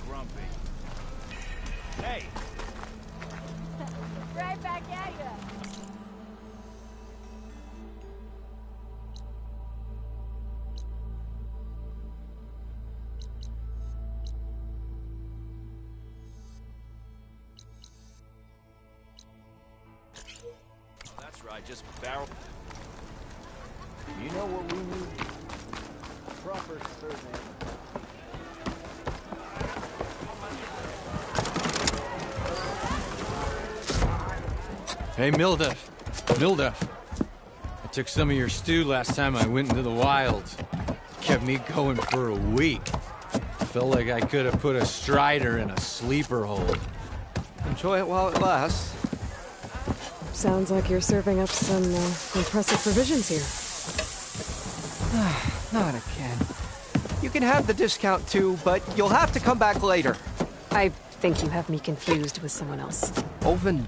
grumpy. Hey! Right back at ya. Oh, that's right, just barrel. You know what we need? Proper surname. Hey, Mildef. Mildef. I took some of your stew last time I went into the wilds. Kept me going for a week. Felt like I could have put a strider in a sleeper hold. Enjoy it while it lasts. Sounds like you're serving up some impressive provisions here. Not again. You can have the discount too, but you'll have to come back later. I think you have me confused with someone else. Olvin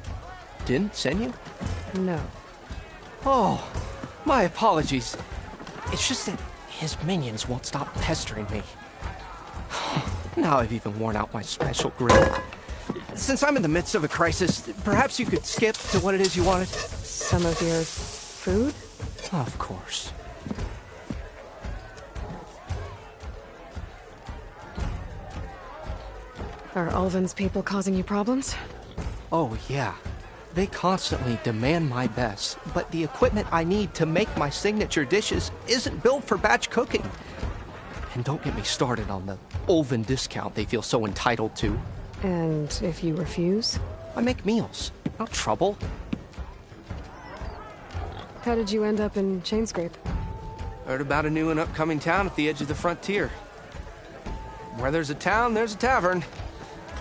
didn't send you? No. Oh, my apologies. It's just that his minions won't stop pestering me. Now I've even worn out my special grill. Since I'm in the midst of a crisis, perhaps you could skip to what it is you wanted? Some of your food? Of course. Are Ulvin's people causing you problems? Oh, yeah. They constantly demand my best, but the equipment I need to make my signature dishes isn't built for batch cooking. And don't get me started on the Ulvin discount they feel so entitled to. And if you refuse? I make meals, not trouble. How did you end up in Chainscrape? Heard about a new and upcoming town at the edge of the frontier. Where there's a town, there's a tavern.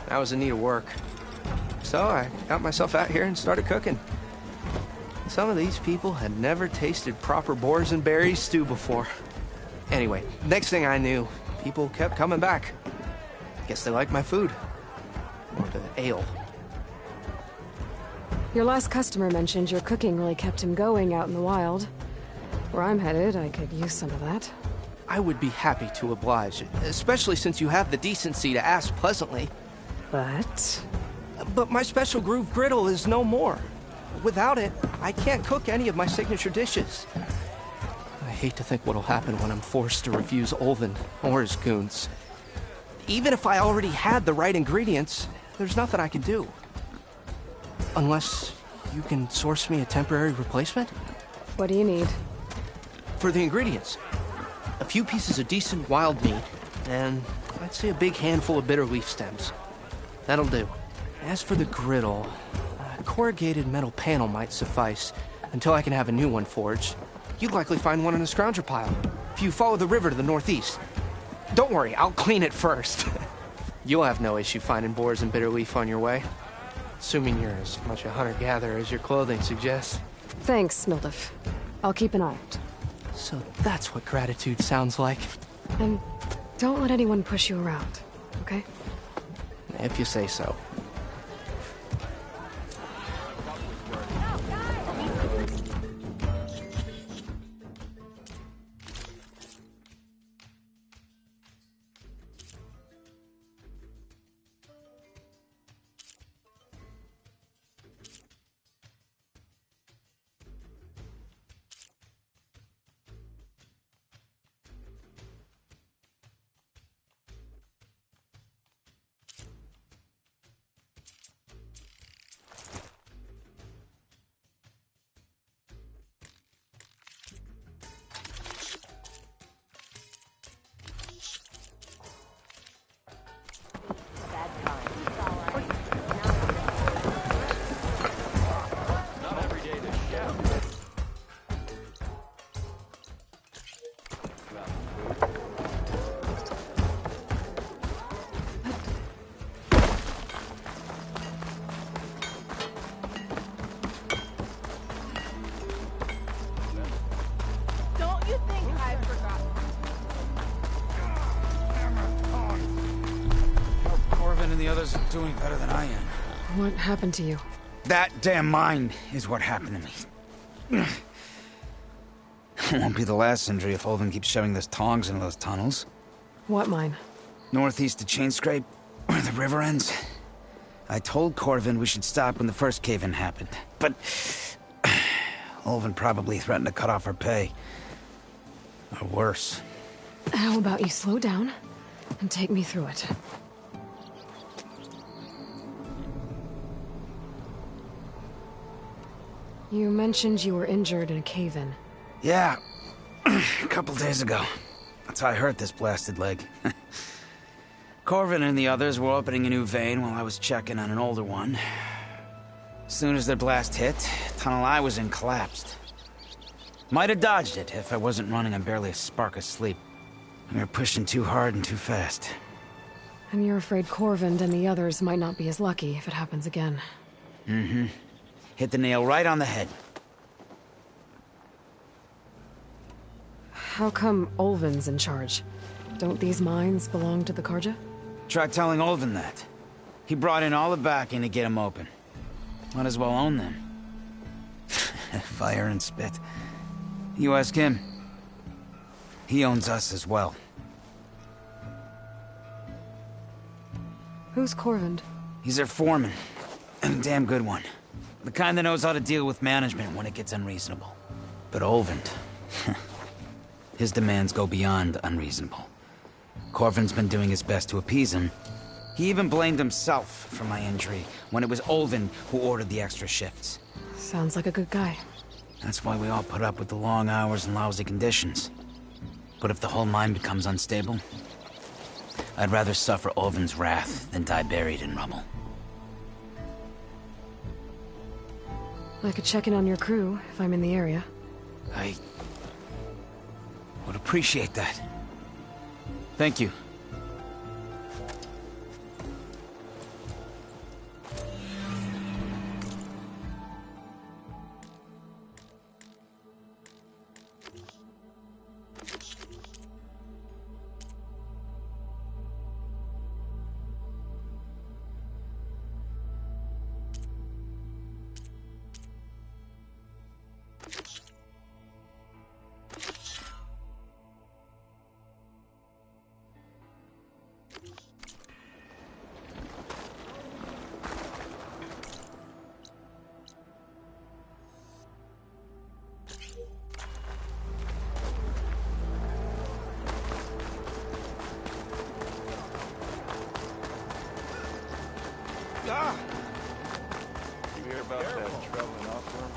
I was in need of work. So I got myself out here and started cooking. Some of these people had never tasted proper boars and berries stew before. Anyway, next thing I knew, people kept coming back. Guess they liked my food. Or the ale. Your last customer mentioned your cooking really kept him going out in the wild. Where I'm headed, I could use some of that. I would be happy to oblige, especially since you have the decency to ask pleasantly. But my special groove griddle is no more. Without it, I can't cook any of my signature dishes. I hate to think what'll happen when I'm forced to refuse Ulvin or his goons. Even if I already had the right ingredients, there's nothing I can do. Unless you can source me a temporary replacement? What do you need? For the ingredients, a few pieces of decent wild meat, and I'd say a big handful of bitter leaf stems. That'll do. As for the griddle, a corrugated metal panel might suffice until I can have a new one forged. You'd likely find one in a scrounger pile if you follow the river to the northeast. Don't worry, I'll clean it first. You'll have no issue finding boars and bitter leaf on your way. Assuming you're as much a hunter-gatherer as your clothing suggests. Thanks, Mildef. I'll keep an eye out. So that's what gratitude sounds like. And don't let anyone push you around, okay? If you say so. And the others are doing better than I am. What happened to you? That damn mine is what happened to me. It won't be the last injury if Ulvin keeps shoving those tongs into those tunnels. What mine? Northeast of Chainscrape, where the river ends? I told Corvin we should stop when the first cave-in happened, but... Ulvin probably threatened to cut off our pay. Or worse. How about you slow down and take me through it? You mentioned you were injured in a cave-in. Yeah, a couple days ago. That's how I hurt this blasted leg. Corvin and the others were opening a new vein while I was checking on an older one. As soon as their blast hit, the tunnel I was in collapsed. Might have dodged it if I wasn't running on barely a spark of sleep. We were pushing too hard and too fast. And you're afraid Corvind and the others might not be as lucky if it happens again. Mm-hmm. Hit the nail right on the head. How come Ulvin's in charge? Don't these mines belong to the Karja? Try telling Ulvin that. He brought in all the backing to get them open. Might as well own them. Fire and spit. You ask him. He owns us as well. Who's Corvind? He's their foreman. And a damn good one. The kind that knows how to deal with management when it gets unreasonable. But Ulvin... his demands go beyond unreasonable. Corvin's been doing his best to appease him. He even blamed himself for my injury when it was Ulvin who ordered the extra shifts. Sounds like a good guy. That's why we all put up with the long hours and lousy conditions. But if the whole mine becomes unstable, I'd rather suffer Ulvin's wrath than die buried in rubble. I could check in on your crew if I'm in the area. I would appreciate that. Thank you. You hear about that traveling off-worm?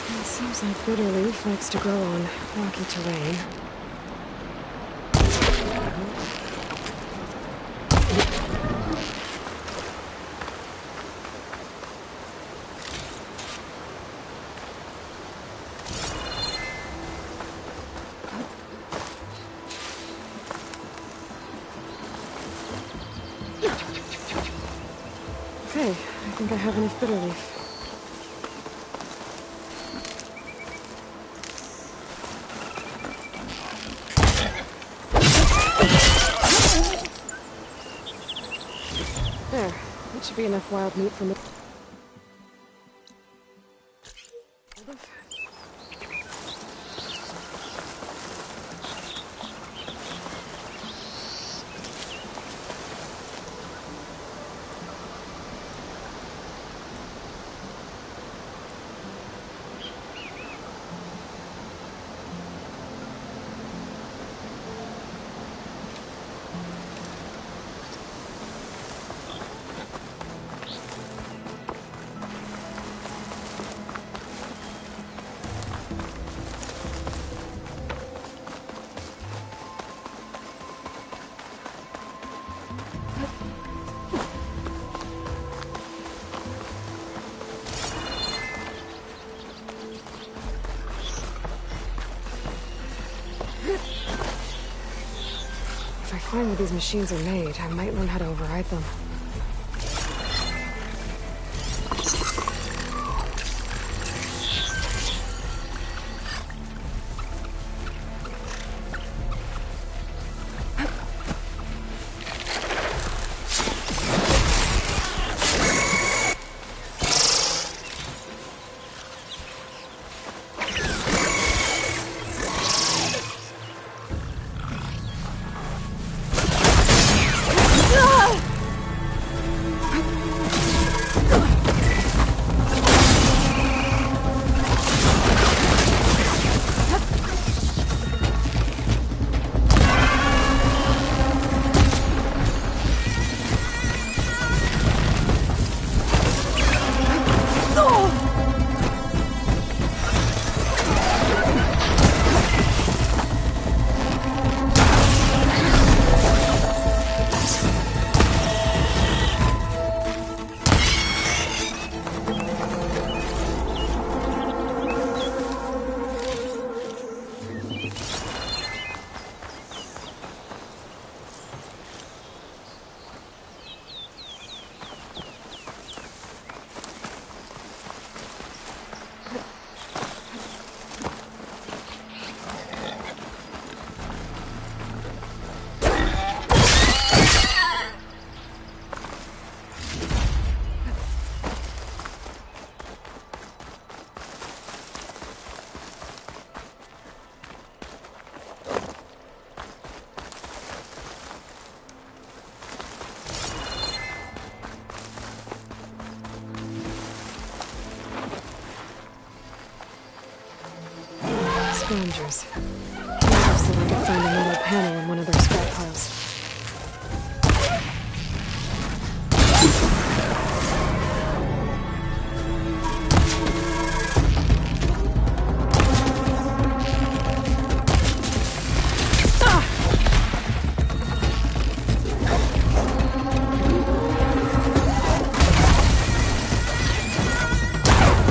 It seems like bitter leaf likes to grow on rocky terrain. Okay, I think I have enough bitter leaf. There, that should be enough wild meat for me. If I find where these machines are made, I might learn how to override them. scavengers. Joseph said I could find a metal panel in one of their scrap piles.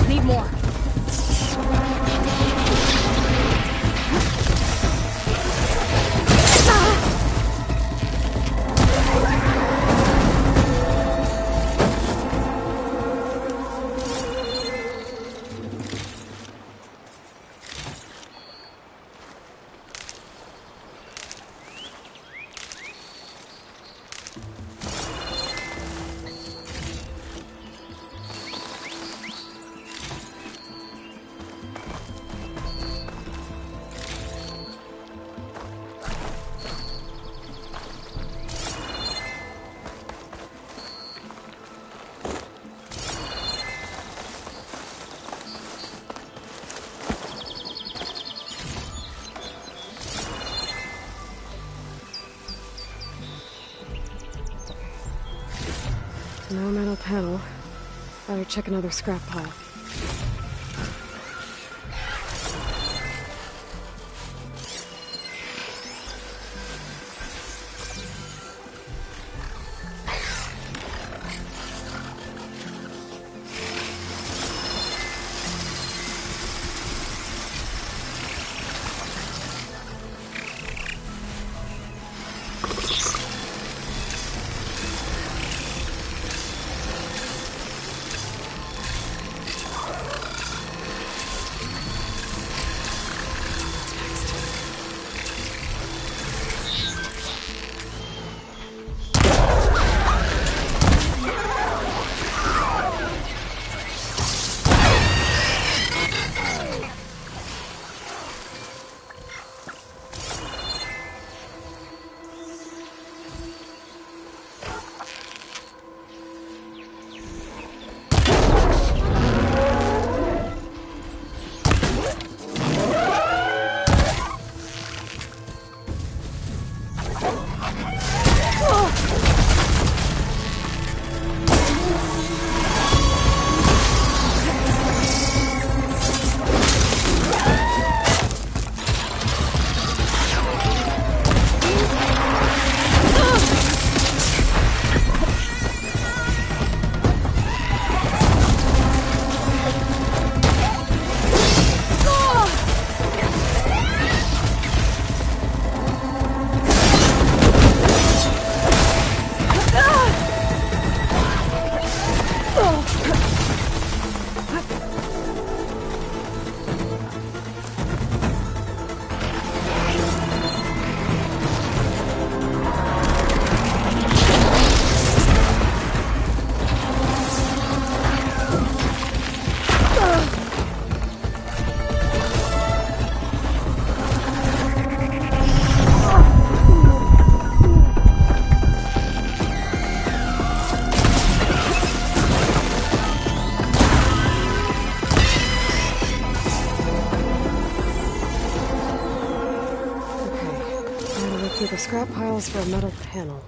Need more. No metal panel. Better check another scrap pile. Through the scrap piles for a metal panel.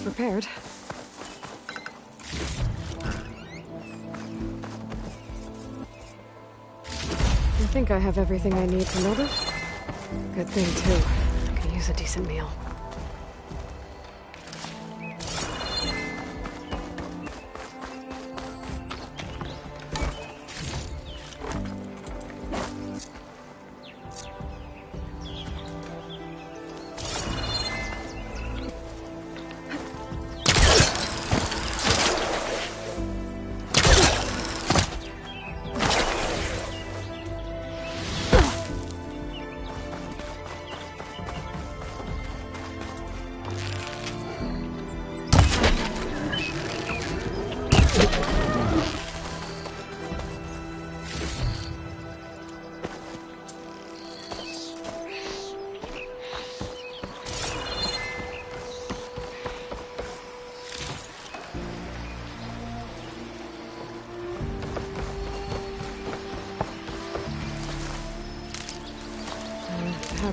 Prepared. I think I have everything I need for Mildred. Good thing, too. I could use a decent meal.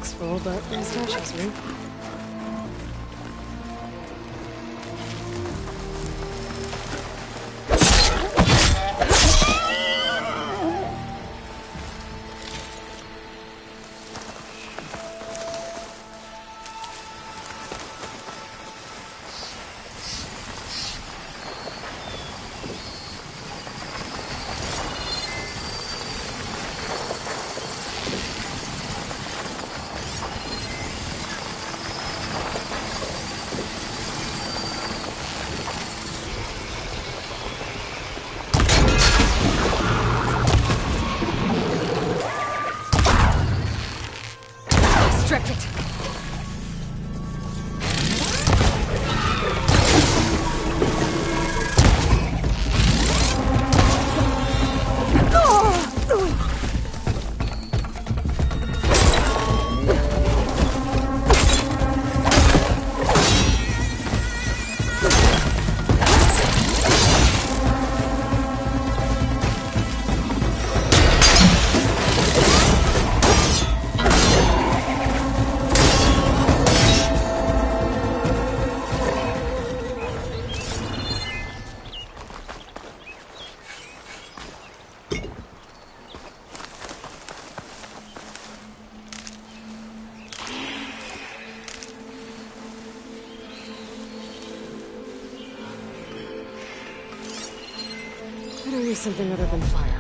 looks full, but the stash has room. Restricted. Better use something other than fire.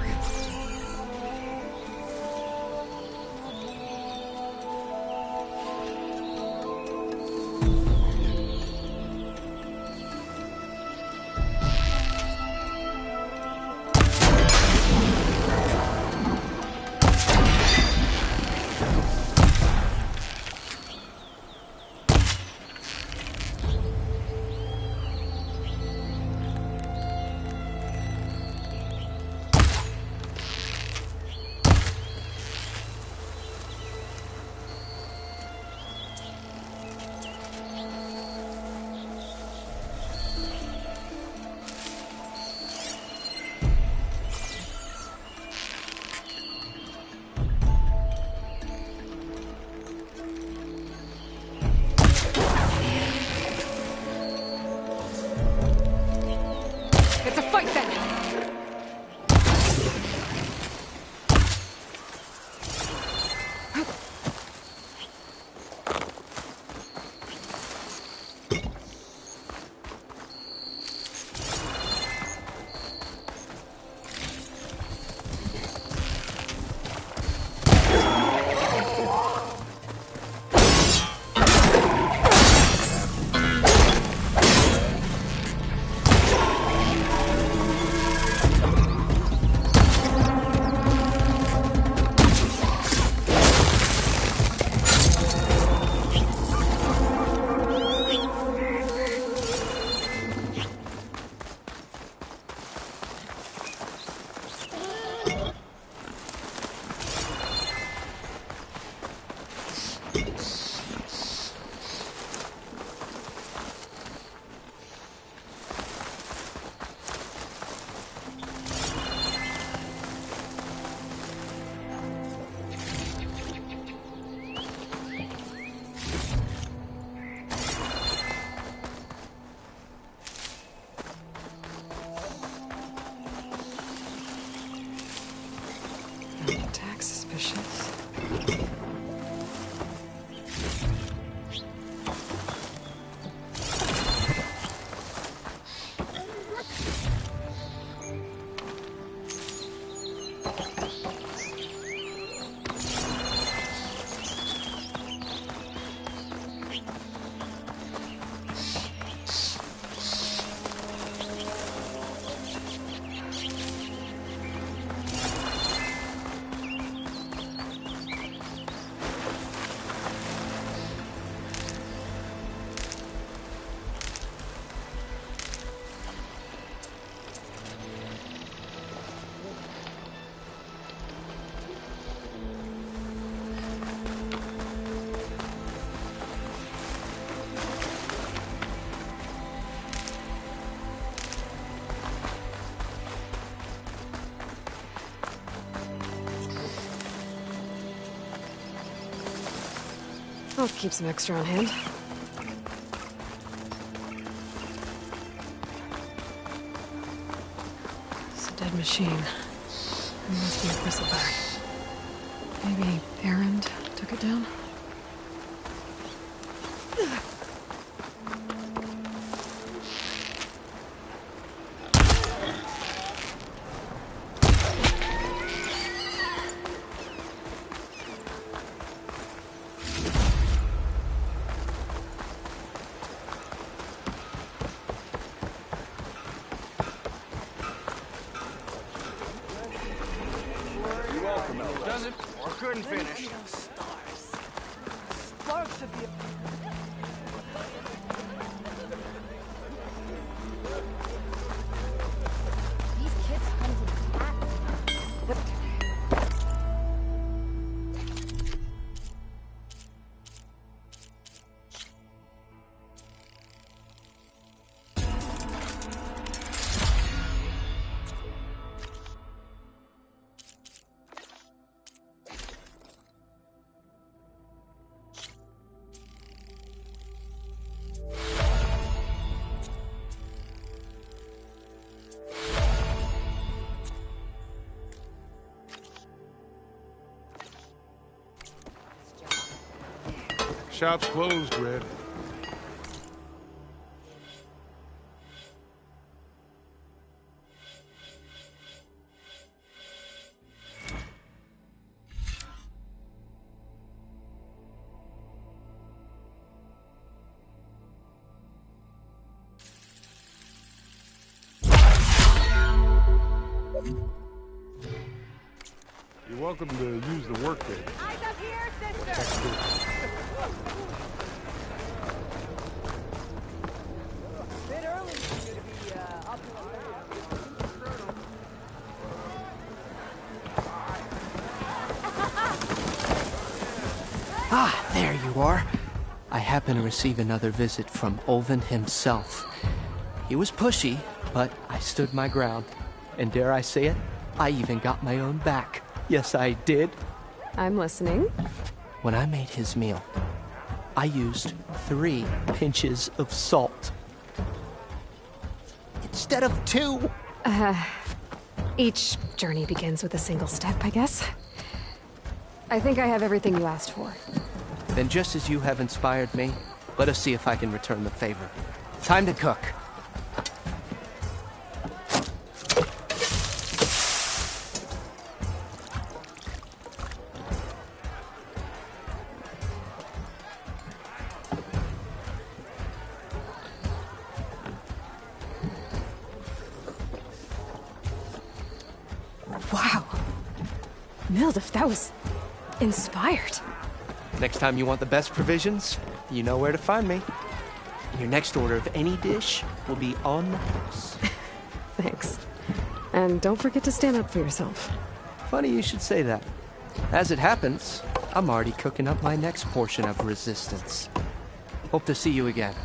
It's a fight then! Attack suspicious. I'll keep some extra on hand. It's a dead machine. It must be a bristleback. Maybe Erend took it down? Shop's closed, Red. You're welcome to use the work day. Eyes up here, sister! Bit early for you to be up. Ah, there you are. I happen to receive another visit from Ulvund himself. He was pushy, but I stood my ground. And dare I say it, I even got my own back. Yes, I did. I'm listening. When I made his meal, I used 3 pinches of salt. Instead of 2. Each journey begins with a single step, I guess. I think I have everything you asked for. Then just as you have inspired me, let us see if I can return the favor. Time to cook. Wow. Mildef, that was inspired. Next time you want the best provisions, you know where to find me. Your next order of any dish will be on the house. Thanks. And don't forget to stand up for yourself. Funny you should say that. As it happens, I'm already cooking up my next portion of resistance. Hope to see you again.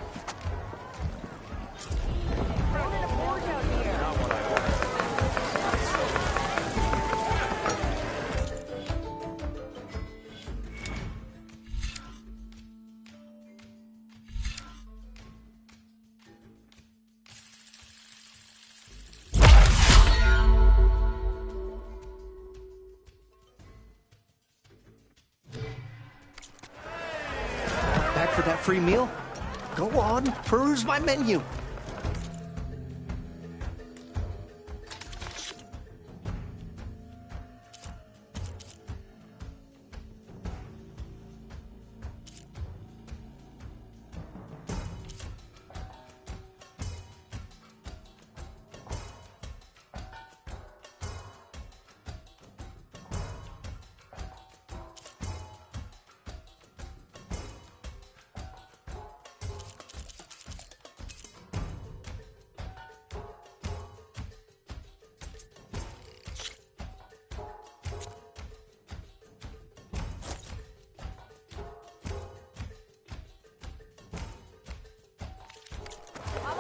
Back for that free meal? Go on, peruse my menu.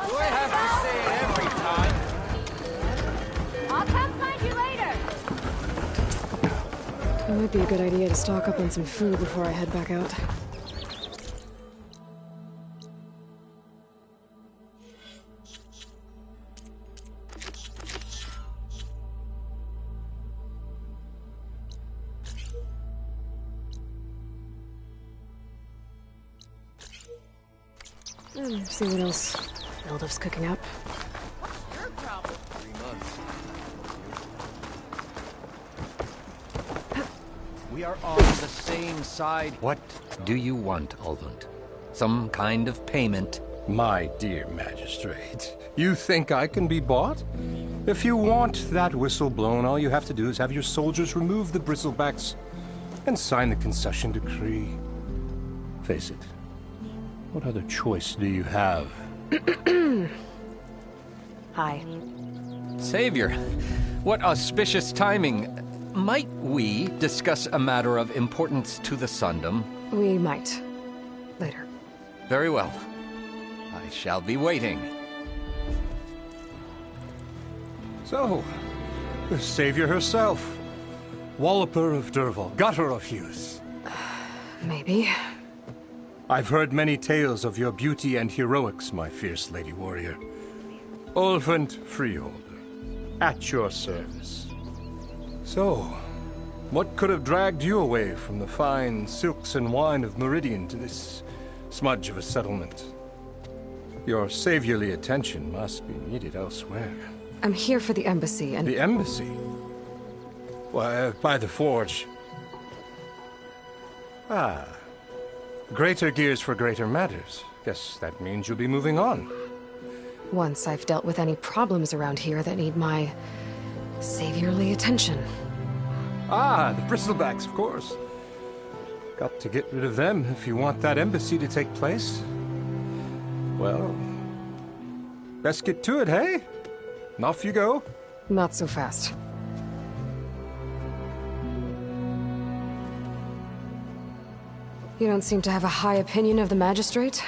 Do I have to say it every time? I'll come find you later. It might be a good idea to stock up on some food before I head back out. See what else Ildif's cooking up. Your problem. 3 months. We are on the same side. What do you want, Ulvund? Some kind of payment? My dear magistrate, you think I can be bought? If you want that whistle blown, all you have to do is have your soldiers remove the bristlebacks and sign the concession decree. Face it, what other choice do you have? Hi. Savior, what auspicious timing. Might we discuss a matter of importance to the Sundom? We might. Later. Very well. I shall be waiting. So, the savior herself. Walloper of Derval, gutter of Hughes. Maybe. I've heard many tales of your beauty and heroics, my fierce lady warrior. Ulvund Freeholder, at your service. So, what could have dragged you away from the fine silks and wine of Meridian to this smudge of a settlement? Your saviorly attention must be needed elsewhere. I'm here for the embassy and... The embassy? Why, by the forge. Ah. Greater gears for greater matters. Guess that means you'll be moving on. Once I've dealt with any problems around here that need my saviorly attention. Ah, the bristlebacks, of course. Got to get rid of them if you want that embassy to take place. Well, best get to it, hey? And off you go. Not so fast. You don't seem to have a high opinion of the magistrate?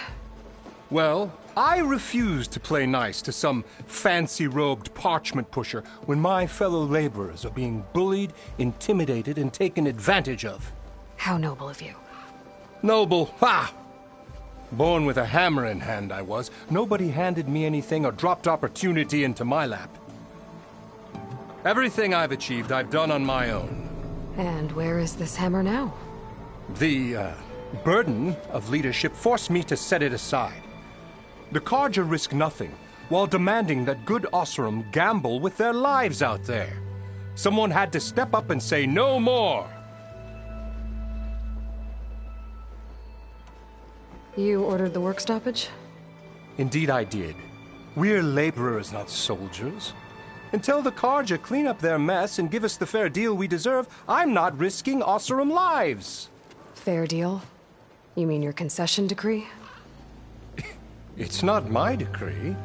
Well, I refuse to play nice to some fancy-robed parchment pusher when my fellow laborers are being bullied, intimidated, and taken advantage of. How noble of you. Noble? Ha! Born with a hammer in hand, I was. Nobody handed me anything or dropped opportunity into my lap. Everything I've achieved, I've done on my own. And where is this hammer now? The, burden of leadership forced me to set it aside. The Carja risk nothing, while demanding that good Oseram gamble with their lives out there. Someone had to step up and say no more. You ordered the work stoppage? Indeed I did. We're laborers, not soldiers. Until the Carja clean up their mess and give us the fair deal we deserve, I'm not risking Oseram lives. Fair deal? You mean your concession decree? It's not my decree.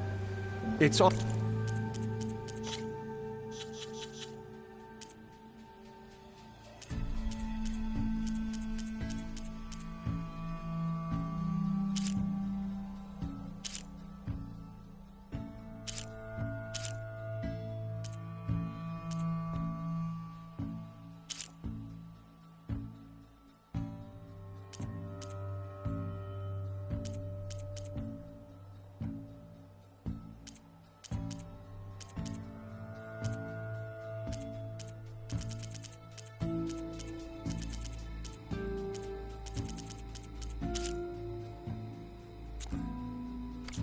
It's all...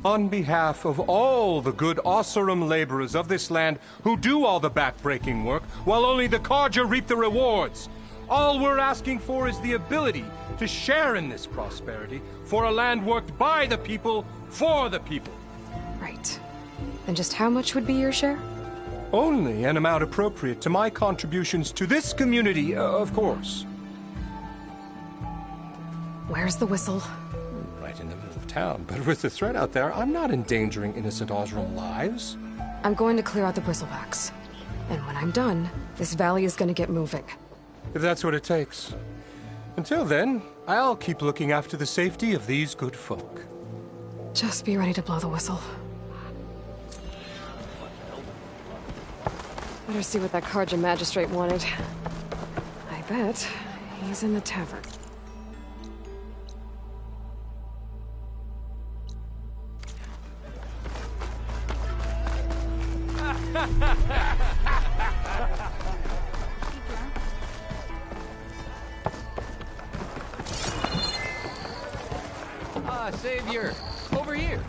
On behalf of all the good Oseram laborers of this land who do all the back-breaking work, while only the Carja reap the rewards, all we're asking for is the ability to share in this prosperity for a land worked by the people, for the people. Right. And just how much would be your share? Only an amount appropriate to my contributions to this community, of course. Where's the whistle? Right in the middle of town, but with the threat out there, I'm not endangering innocent Oseram lives. I'm going to clear out the bristlebacks. And when I'm done, this valley is going to get moving. If that's what it takes. Until then, I'll keep looking after the safety of these good folk. Just be ready to blow the whistle. Better see what that Carja magistrate wanted. I bet he's in the tavern. Ah, Savior! Over here.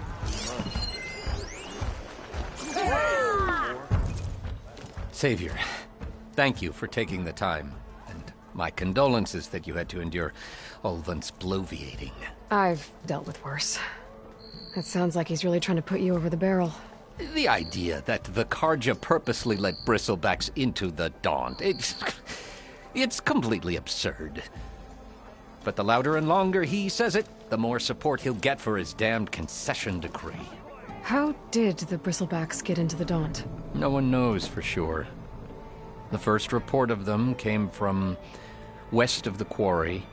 Savior, thank you for taking the time. And my condolences that you had to endure Ulvund's bloviating. I've dealt with worse. It sounds like he's really trying to put you over the barrel. The idea that the Carja purposely let Bristlebacks into the Daunt, it's completely absurd. But the louder and longer he says it, the more support he'll get for his damned concession decree. How did the Bristlebacks get into the Daunt? No one knows for sure. The first report of them came from west of the quarry.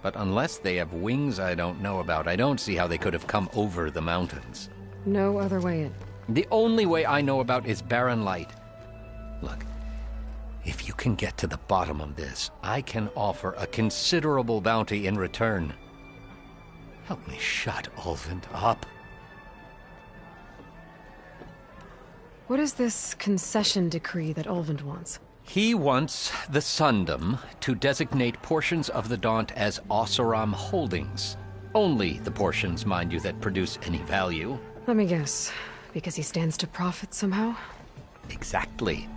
But unless they have wings I don't know about, I don't see how they could have come over the mountains. No other way in. The only way I know about is Barren Light. Look, if you can get to the bottom of this, I can offer a considerable bounty in return. Help me shut Ulvund up. What is this concession decree that Ulvund wants? He wants the Sundom to designate portions of the Daunt as Oseram holdings. Only the portions, mind you, that produce any value. Let me guess. Because he stands to profit somehow? Exactly.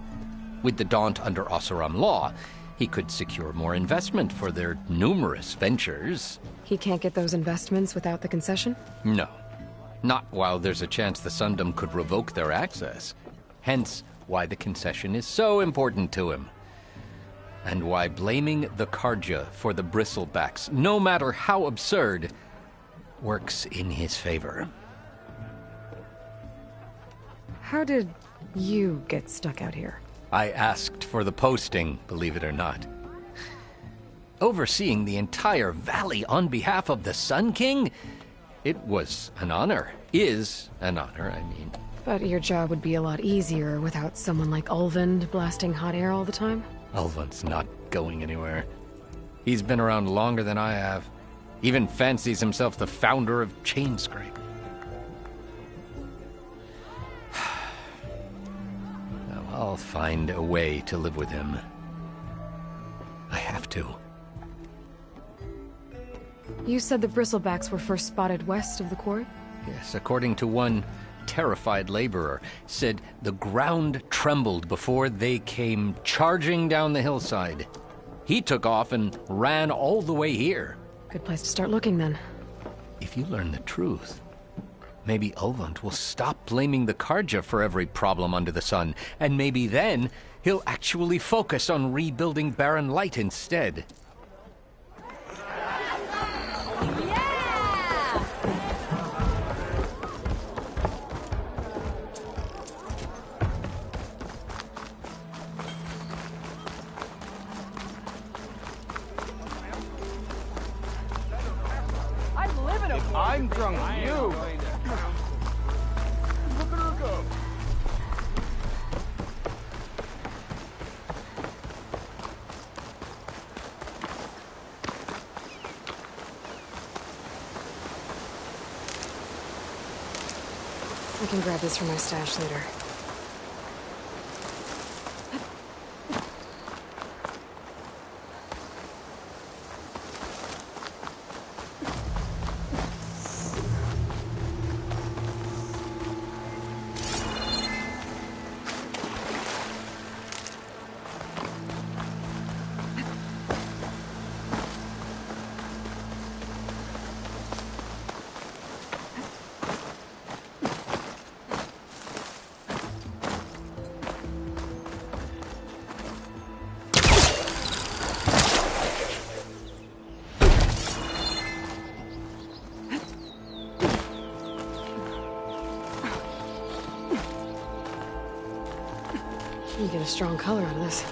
With the Daunt under Oseram law, he could secure more investment for their numerous ventures. He can't get those investments without the concession? No. Not while there's a chance the Sundom could revoke their access. Hence, why the concession is so important to him. And why blaming the Carja for the Bristlebacks, no matter how absurd, works in his favor. How did you get stuck out here? I asked for the posting, believe it or not. Overseeing the entire valley on behalf of the Sun King? It was an honor. Is an honor, I mean. But your job would be a lot easier without someone like Ulvund blasting hot air all the time? Ulvund's not going anywhere. He's been around longer than I have. Even fancies himself the founder of Chainscrape. Now, I'll find a way to live with him. I have to. You said the Bristlebacks were first spotted west of the quarry? Yes, according to one terrified laborer, said the ground trembled before they came charging down the hillside. He took off and ran all the way here. Good place to start looking, then. If you learn the truth, maybe Ulvund will stop blaming the Carja for every problem under the sun, and maybe then he'll actually focus on rebuilding Barren Light instead. I'm drunk, you. Look at her go. I can grab this from my stash later. You get a strong color out of this.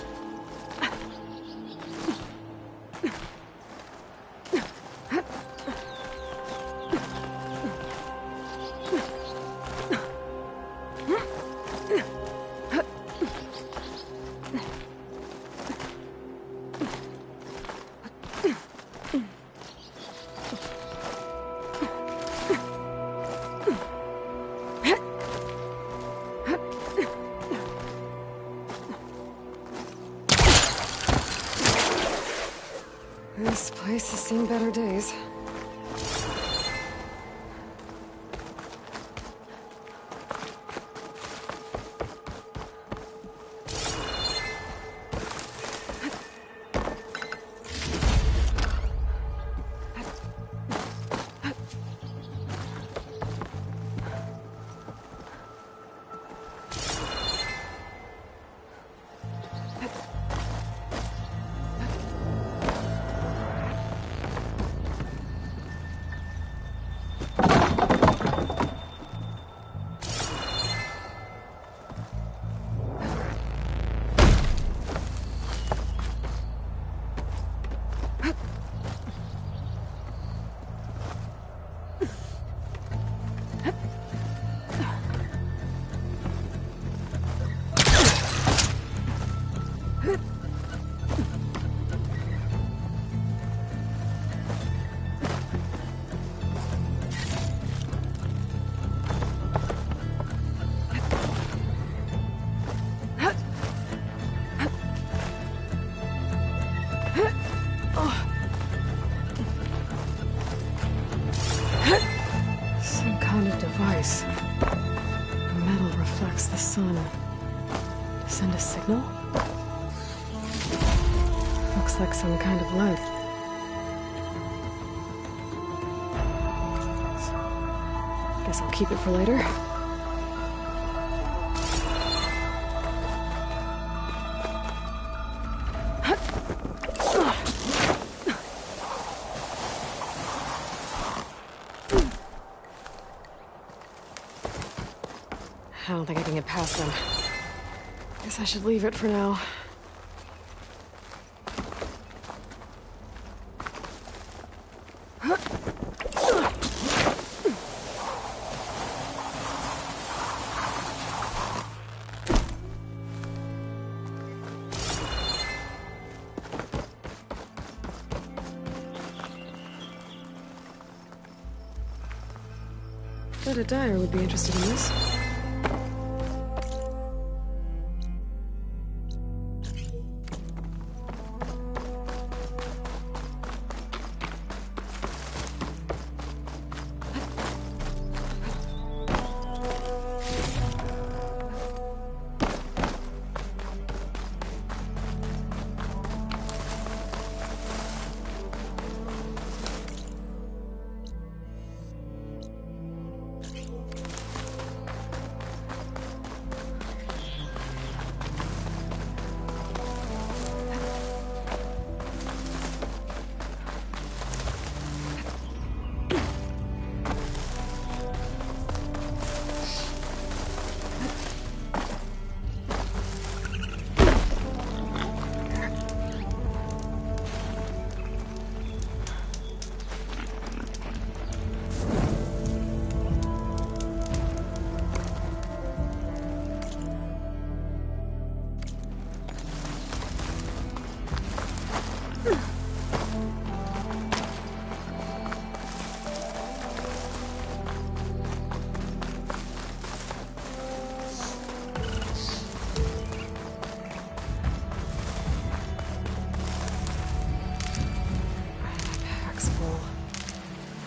This place has seen better days. Some kind of device. The metal reflects the sun. Send a signal? Looks like some kind of light. Guess I'll keep it for later. I don't think I can get past them. Guess I should leave it for now. Bet a dyer would be interested in this.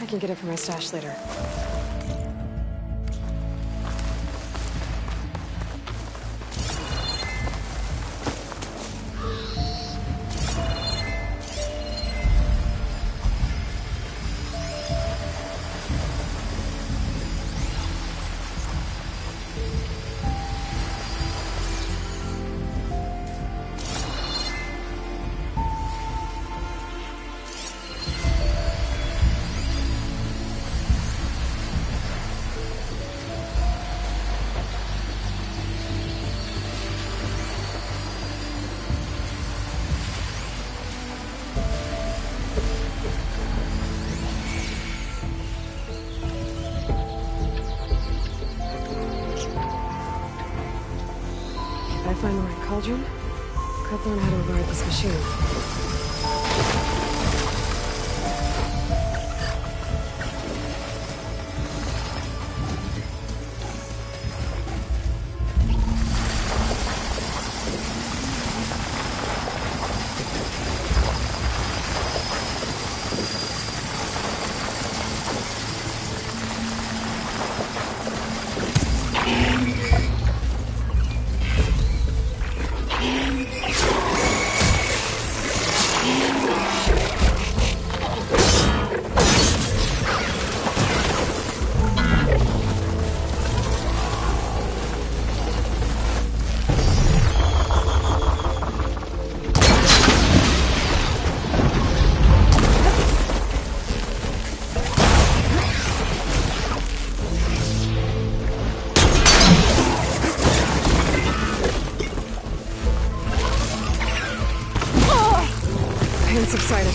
I can get it from my stash later. If I find the right cauldron, could learn how to ride this machine. Subsided.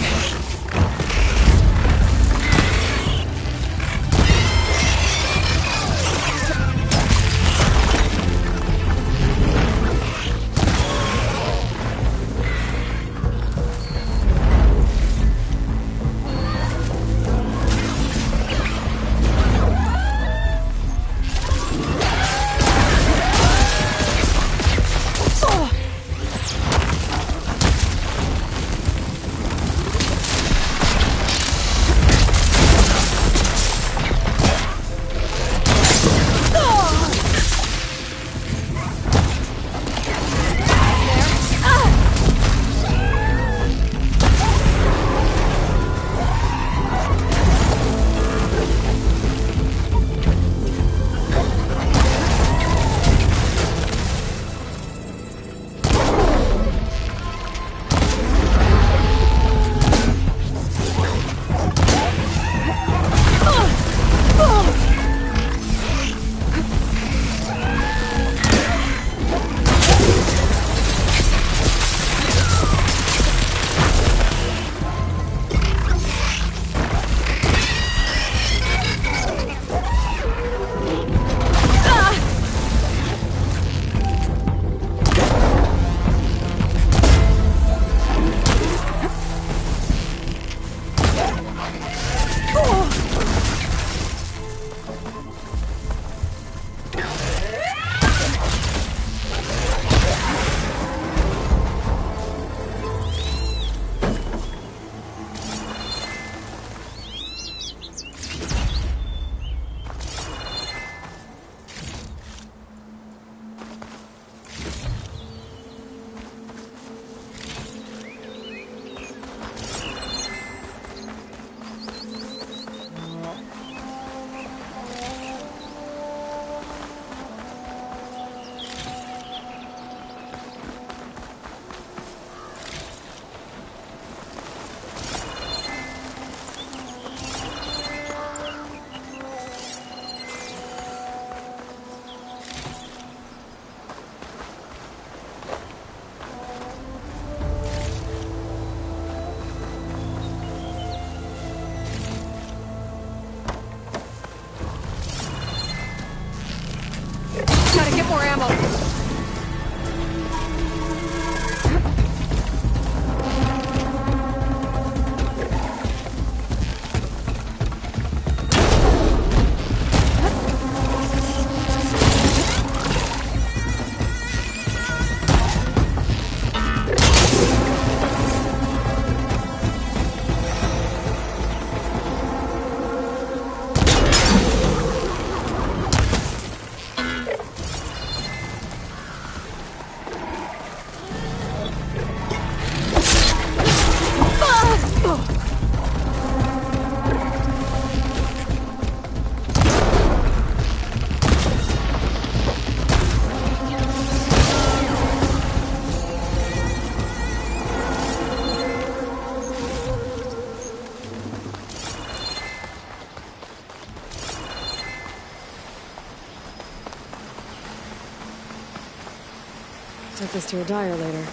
Take this to a dyer later.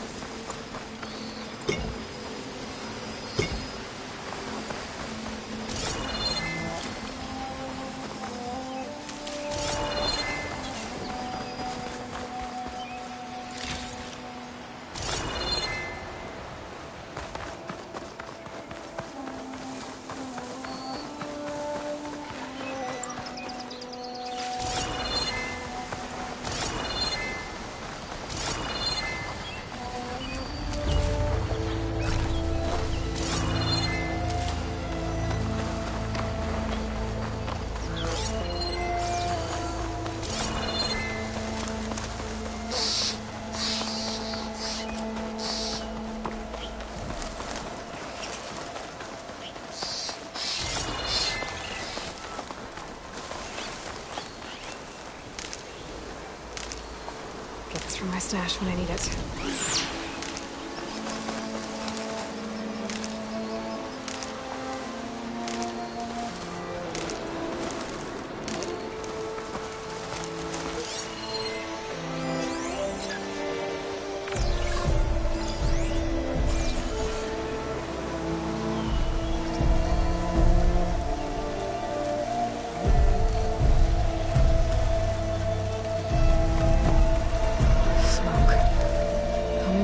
Get this from my stash when I need it.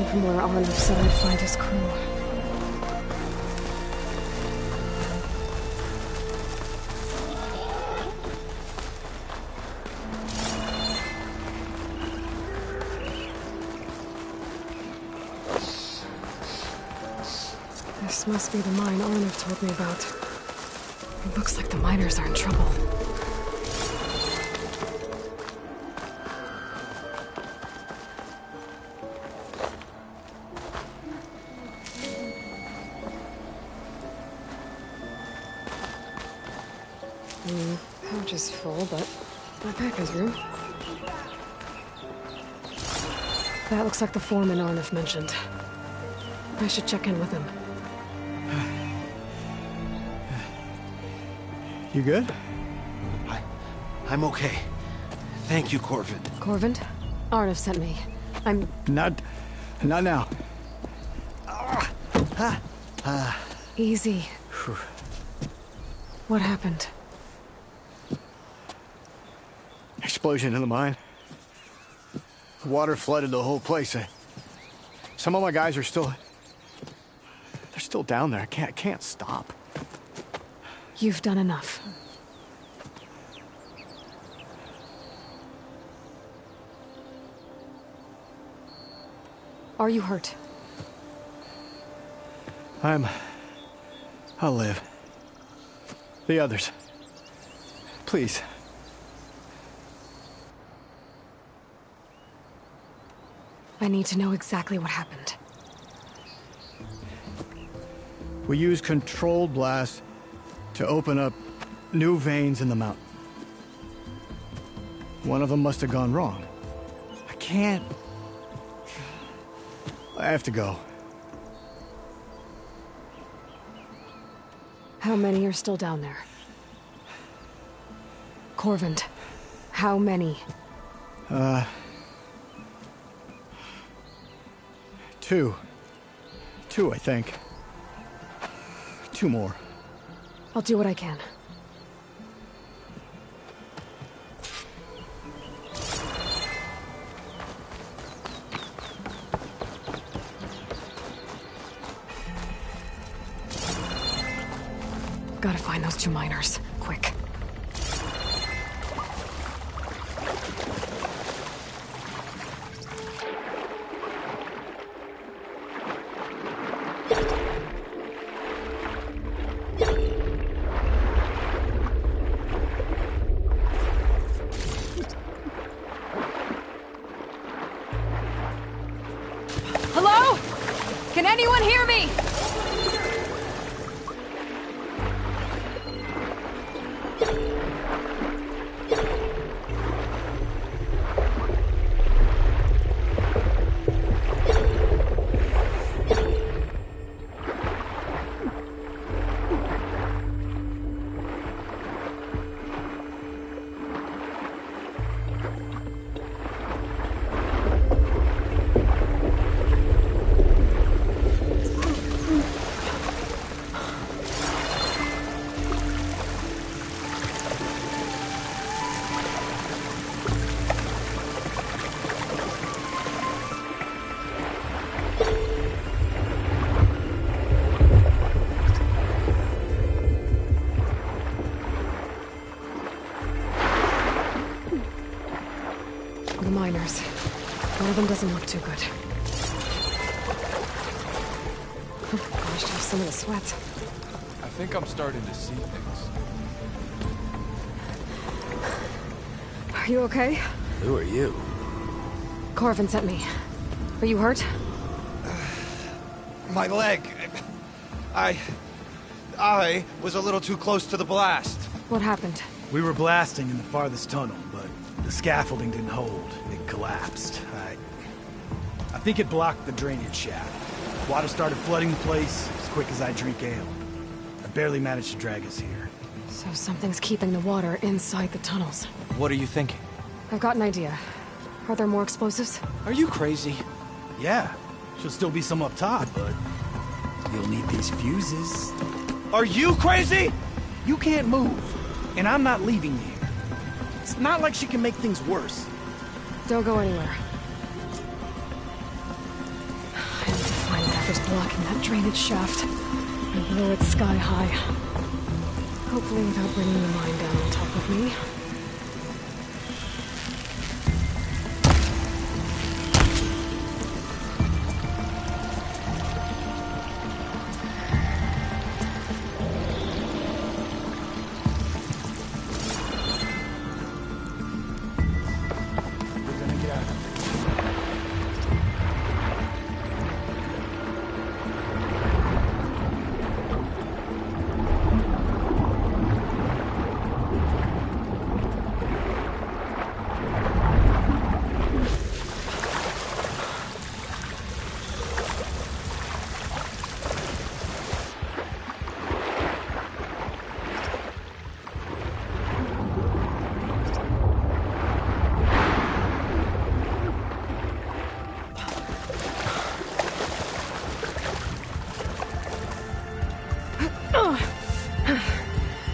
From where Arnav said I'd find his crew. This must be the mine Arnav told me about. It looks like the miners are in trouble. Pouch is full, but my pack has room. That looks like the foreman Arnav mentioned. I should check in with him. You good? I'm okay. Thank you, Corvin. Corvin? Arnav sent me. I'm... Not now. Easy. What happened? Explosion in the mine. Water flooded the whole place. Some of my guys are still... They're still down there. I can't stop. You've done enough. Are you hurt? I'll live. The others. Please. I need to know exactly what happened. We used controlled blasts to open up new veins in the mountain. One of them must have gone wrong. I have to go. How many are still down there? Corvin, how many? Two, I think. 2 more. I'll do what I can. Gotta find those 2 miners. Quick. Hello? Can anyone hear me? the miners. One of them doesn't look too good. Washed off some of the sweat. I think I'm starting to see things. Are you okay? Who are you? Corvin sent me. Are you hurt? My leg. I was a little too close to the blast. What happened? We were blasting in the farthest tunnel, but the scaffolding didn't hold. It collapsed. I think it blocked the drainage shaft. Water started flooding the place as quick as I drink ale. I barely managed to drag us here. So something's keeping the water inside the tunnels. What are you thinking? I've got an idea. Are there more explosives? Are you crazy? Yeah, should still be some up top, but you'll need these fuses. Are you crazy? You can't move, and I'm not leaving you here. It's not like she can make things worse. Don't go anywhere. I need to find whatever's blocking that drainage shaft and blow it sky high. Hopefully without bringing the mine down on top of me.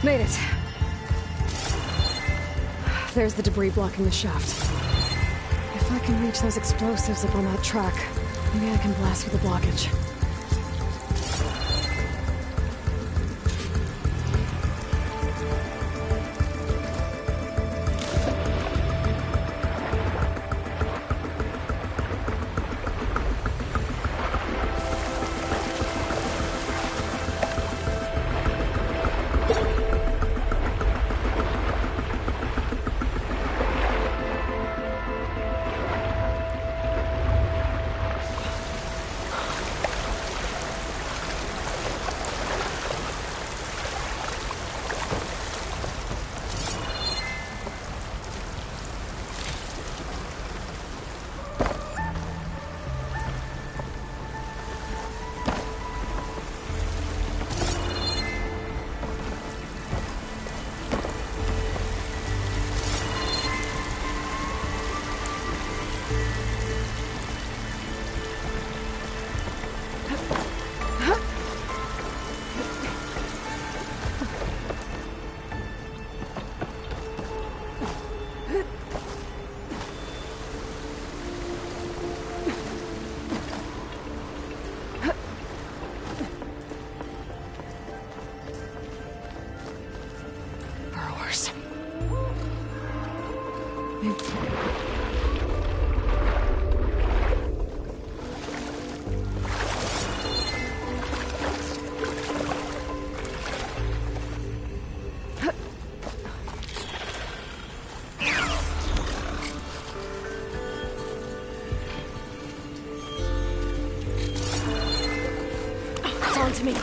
Made it. There's the debris blocking the shaft. If I can reach those explosives up on that track, maybe I can blast through the blockage. To me.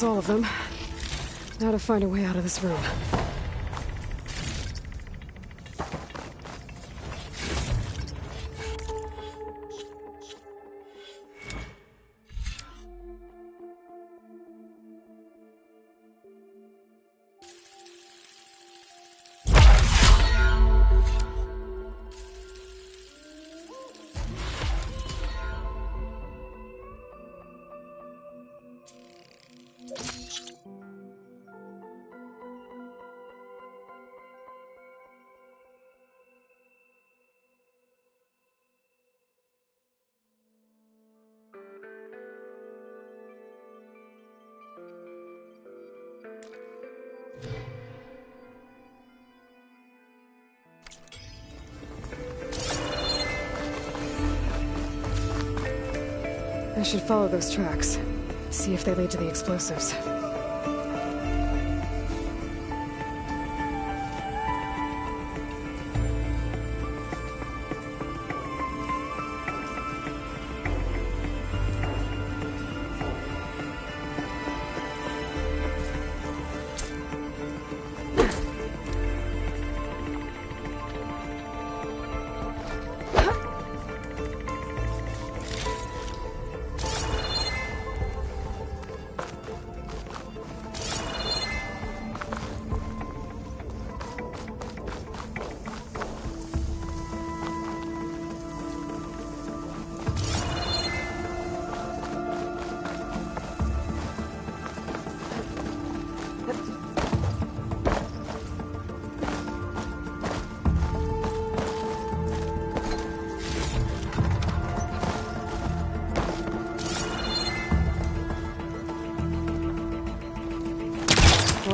All of them. Now to find a way out of this room. I should follow those tracks. See if they lead to the explosives.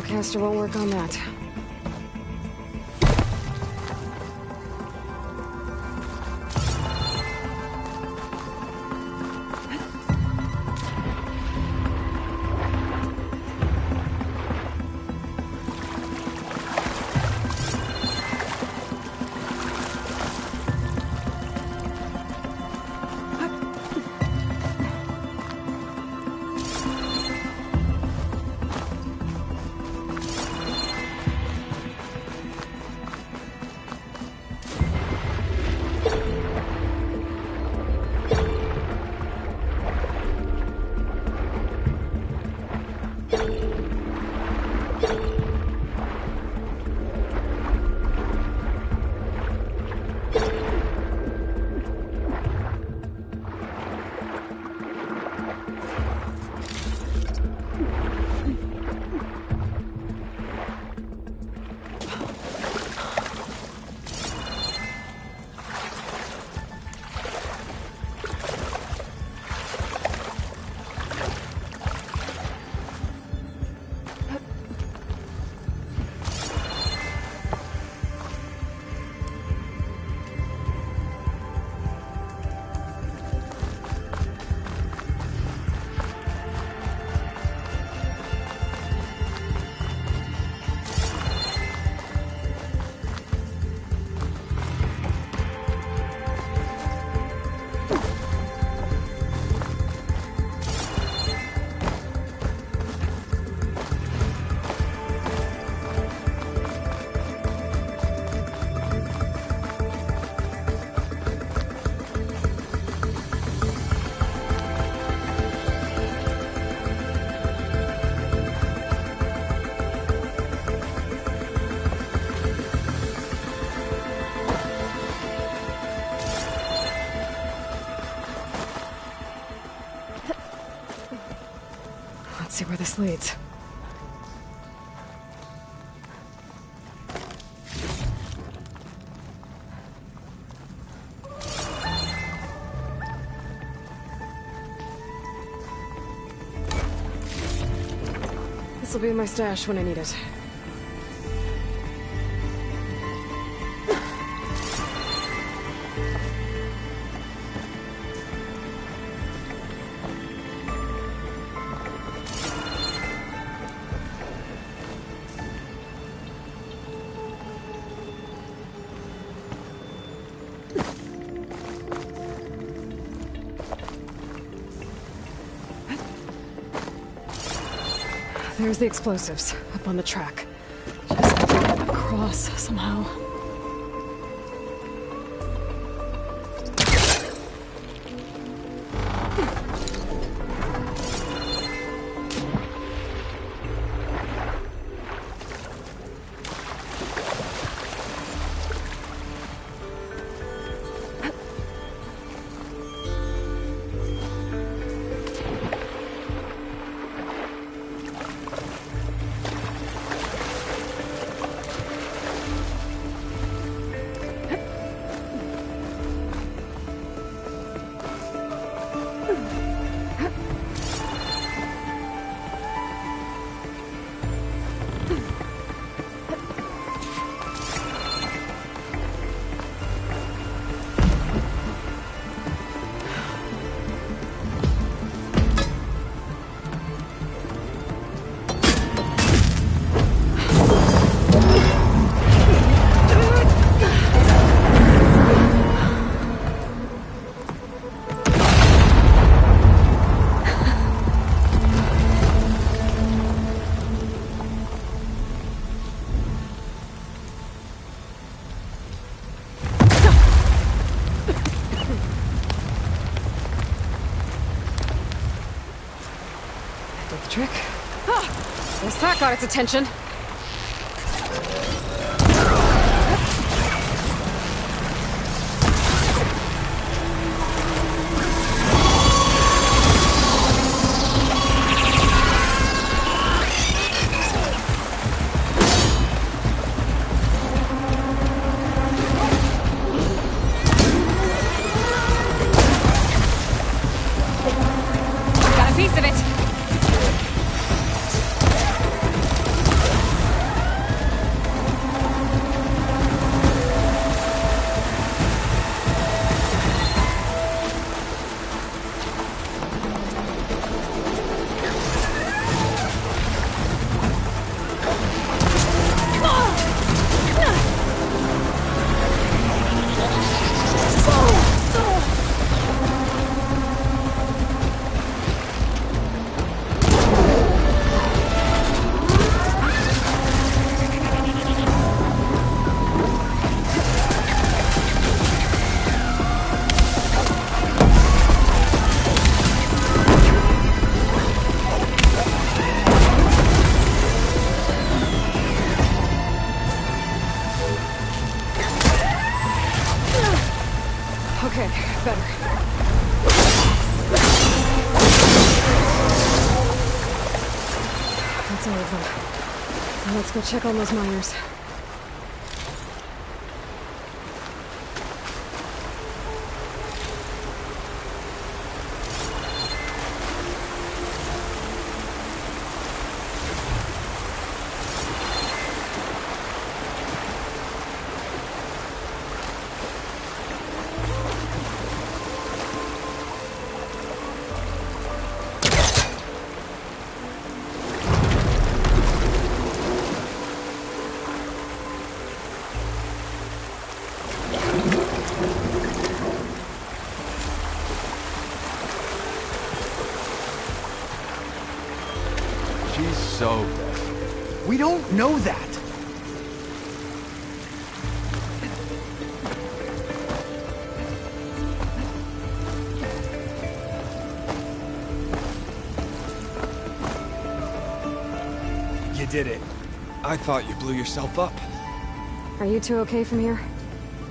Caster won't work on that. See where this leads. This'll be my stash when I need it. There's the explosives, up on the track. Just get across somehow. Did the trick. Ah! Guess that got its attention. Got a piece of it. Okay, better. That's all of them. Now let's go check on those miners. She's so dead. We don't know that. You did it. I thought you blew yourself up. Are you two okay from here?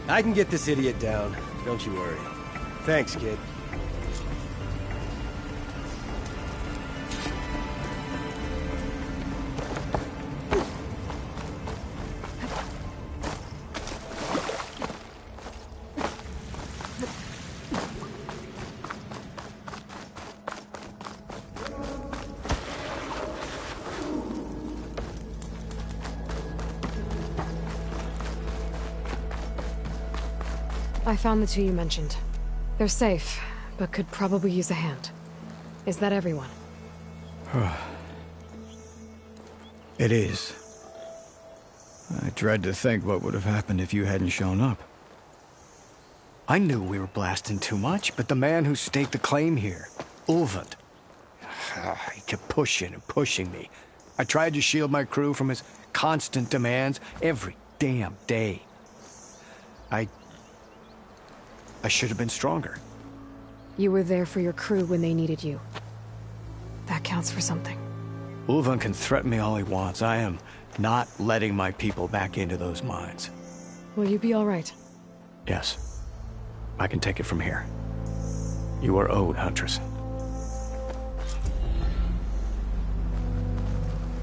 I can get this idiot down. Don't you worry. Thanks, kid. I found the two you mentioned. They're safe, but could probably use a hand. Is that everyone? It is. I dread to think what would have happened if you hadn't shown up. I knew we were blasting too much, but the man who staked the claim here, Ulvund, he kept pushing and pushing me. I tried to shield my crew from his constant demands every damn day. I should have been stronger. You were there for your crew when they needed you. That counts for something. Ulvund can threaten me all he wants. I am not letting my people back into those mines. Will you be all right? Yes. I can take it from here. You are owed, Huntress.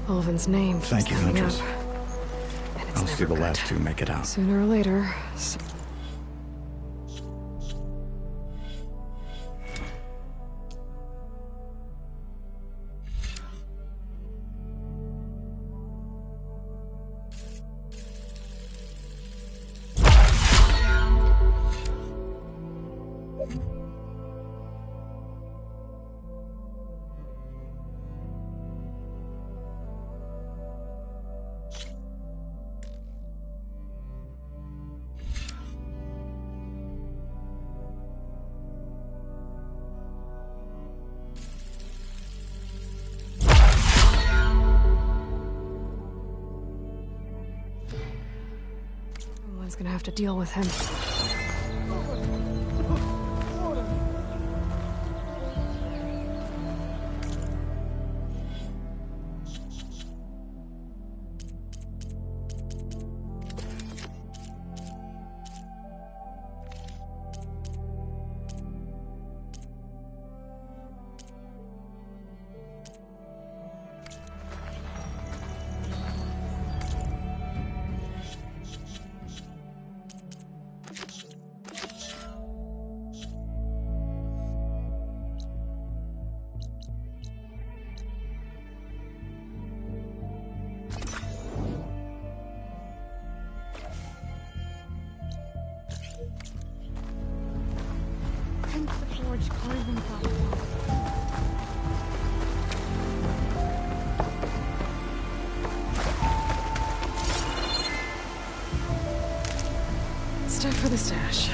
Ulvund's name. Thank you, Huntress. And I'll see the last two make it out. Sooner or later. Someone's gonna have to deal with him. the stash.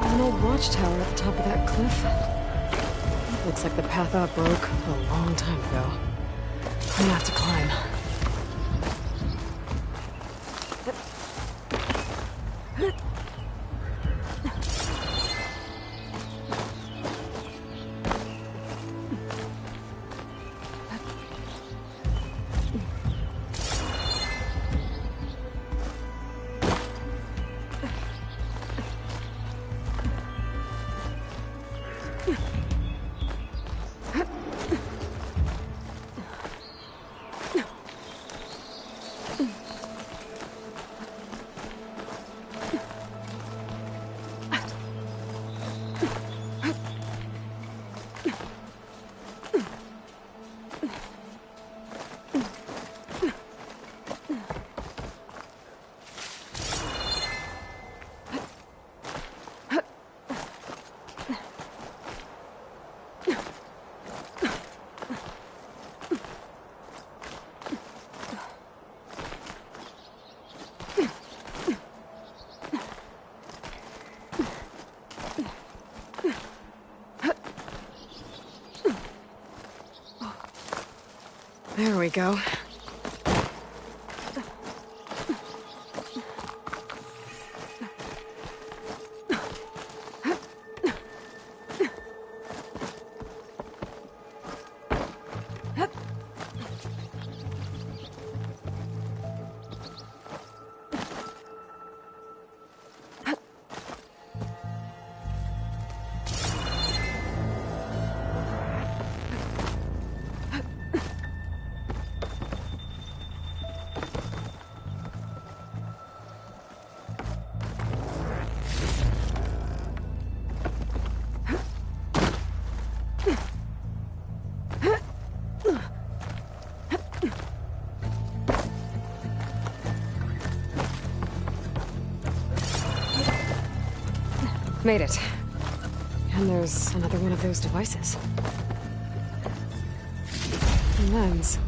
An old watchtower at the top of that cliff. Looks like the path up broke a long time ago. I'm gonna have to climb. There we go. Made it. And there's another one of those devices. A lens.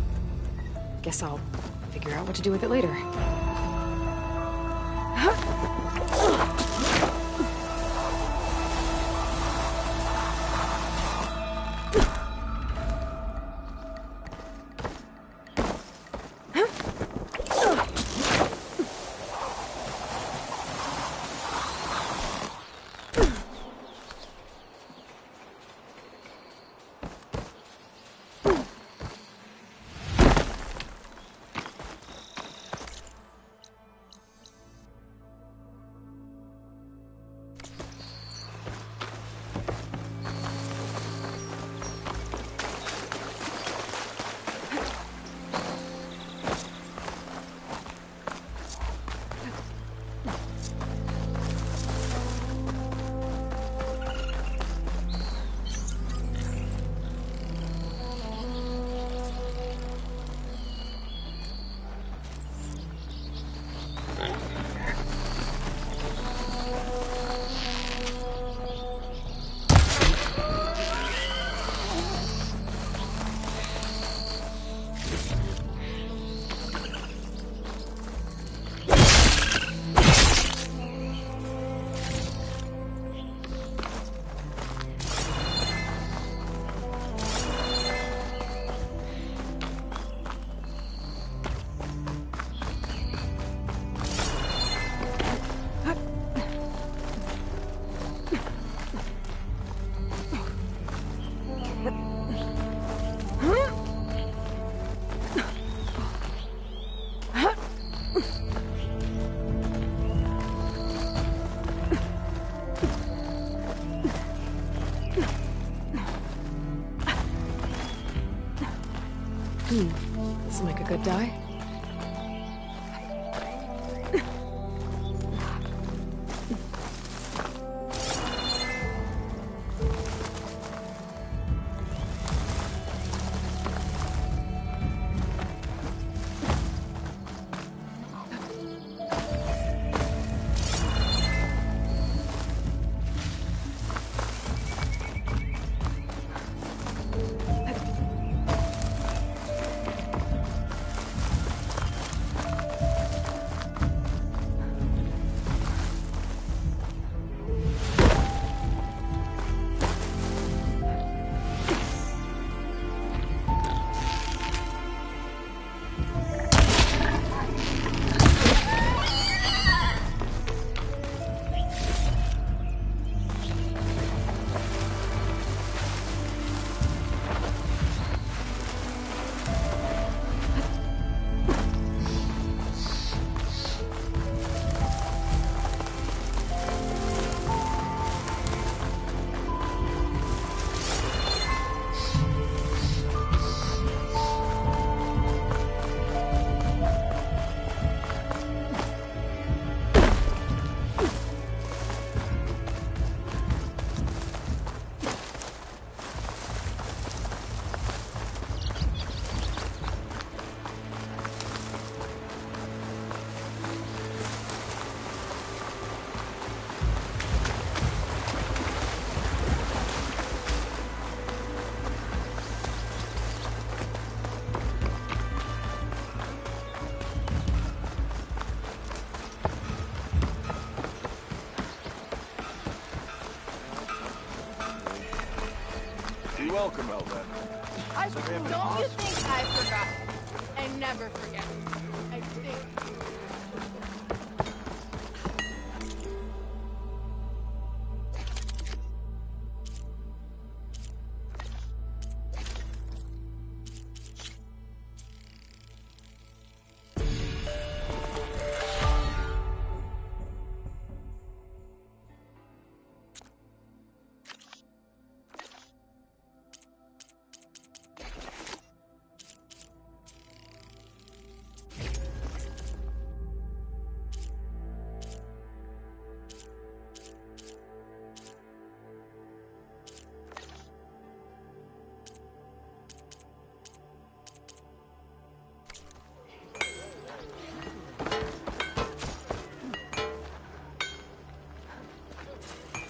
Guess I'll figure out what to do with it later. This'll make a good die. welcome, Elden. Don't you think I forgot? I never forget. I think.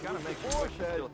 Gotta make sure still.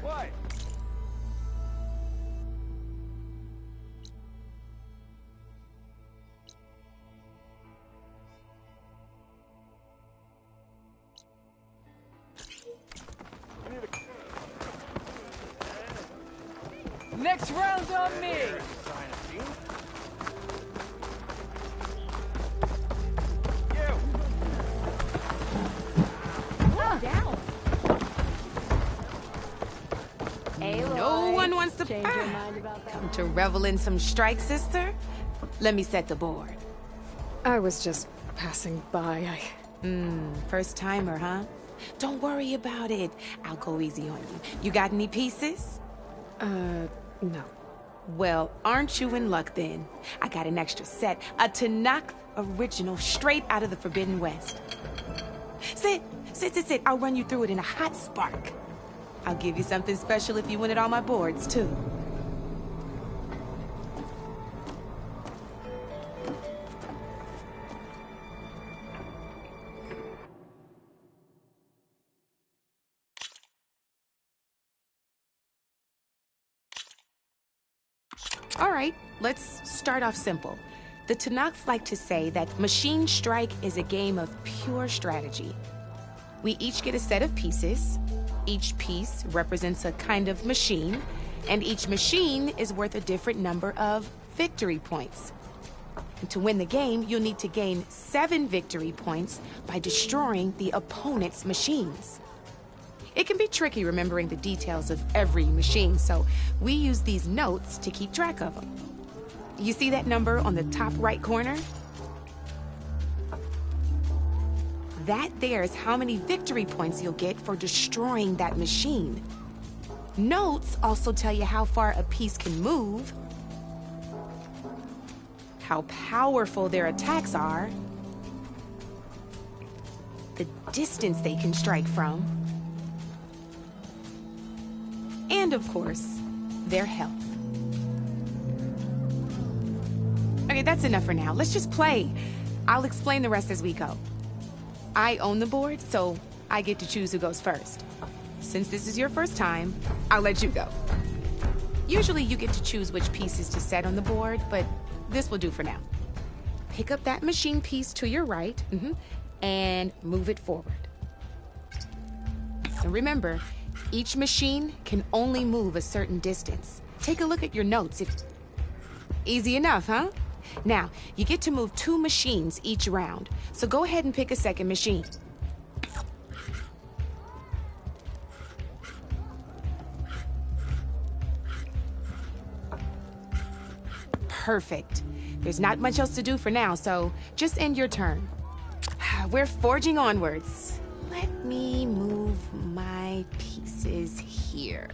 What? Next round's on me! Down. No one wants to come to revel in some strike, sister? Let me set the board. I was just passing by. First timer, huh? Don't worry about it. I'll go easy on you. You got any pieces? No. Well, aren't you in luck then? I got an extra set, a Tanakh original, straight out of the Forbidden West. Sit. I'll run you through it in a hot spark. I'll give you something special if you win at all my boards, too. All right, let's start off simple. The Tanakh like to say that Machine Strike is a game of pure strategy. We each get a set of pieces. Each piece represents a kind of machine, and each machine is worth a different number of victory points. And to win the game, you'll need to gain 7 victory points by destroying the opponent's machines. It can be tricky remembering the details of every machine, so we use these notes to keep track of them. You see that number on the top right corner? That there's how many victory points you'll get for destroying that machine. Notes also tell you how far a piece can move, how powerful their attacks are, the distance they can strike from, and of course, their health. Okay, that's enough for now. Let's just play. I'll explain the rest as we go. I own the board, so I get to choose who goes first. Since this is your first time, I'll let you go. Usually you get to choose which pieces to set on the board, but this will do for now. Pick up that machine piece to your right, and move it forward. And remember, each machine can only move a certain distance. Take a look at your notes. Easy enough, huh? Now, you get to move 2 machines each round, so go ahead and pick a second machine. Perfect. There's not much else to do for now, so just end your turn. We're forging onwards. Let me move my pieces here.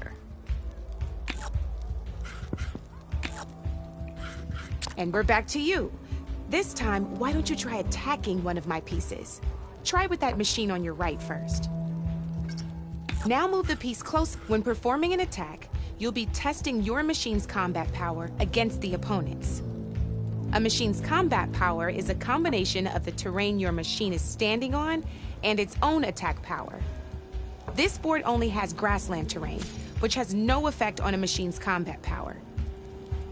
And we're back to you. This time, why don't you try attacking one of my pieces? Try with that machine on your right first. Now move the piece close. When performing an attack, you'll be testing your machine's combat power against the opponent's. A machine's combat power is a combination of the terrain your machine is standing on and its own attack power. This board only has grassland terrain, which has no effect on a machine's combat power.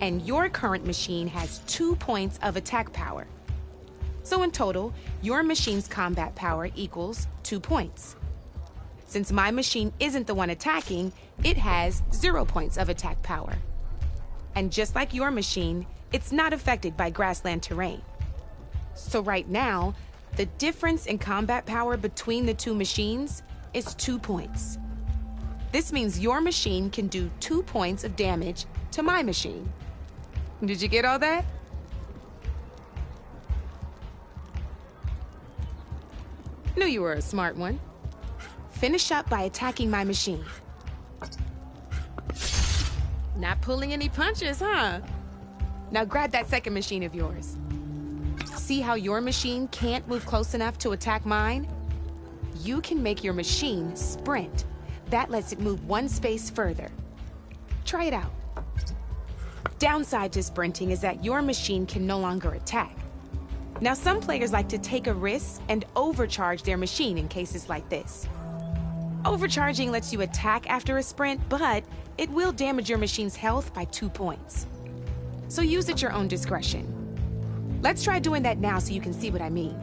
And your current machine has 2 points of attack power. So in total, your machine's combat power equals 2 points. Since my machine isn't the one attacking, it has 0 points of attack power. And just like your machine, it's not affected by grassland terrain. So right now, the difference in combat power between the 2 machines is 2 points. This means your machine can do 2 points of damage to my machine. Did you get all that? Knew you were a smart one. Finish up by attacking my machine. Not pulling any punches, huh? Now grab that second machine of yours. See how your machine can't move close enough to attack mine? You can make your machine sprint. That lets it move 1 space further. Try it out. Downside to sprinting is that your machine can no longer attack. Now, some players like to take a risk and overcharge their machine in cases like this. Overcharging lets you attack after a sprint, but it will damage your machine's health by 2 points. So use at your own discretion. Let's try doing that now so you can see what I mean.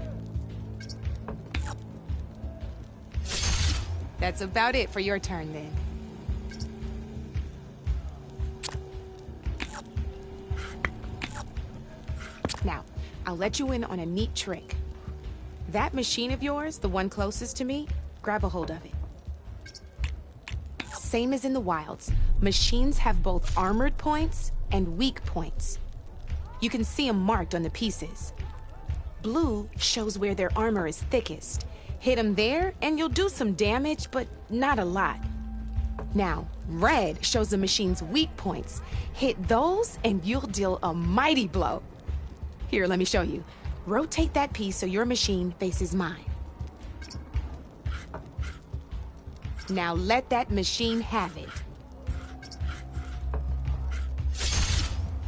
That's about it for your turn then. Now, I'll let you in on a neat trick. That machine of yours, the one closest to me, grab a hold of it. Same as in the wilds, machines have both armored points and weak points. You can see them marked on the pieces. Blue shows where their armor is thickest. Hit them there and you'll do some damage, but not a lot. Now, red shows the machine's weak points. Hit those and you'll deal a mighty blow. Here, let me show you. Rotate that piece so your machine faces mine. Now let that machine have it.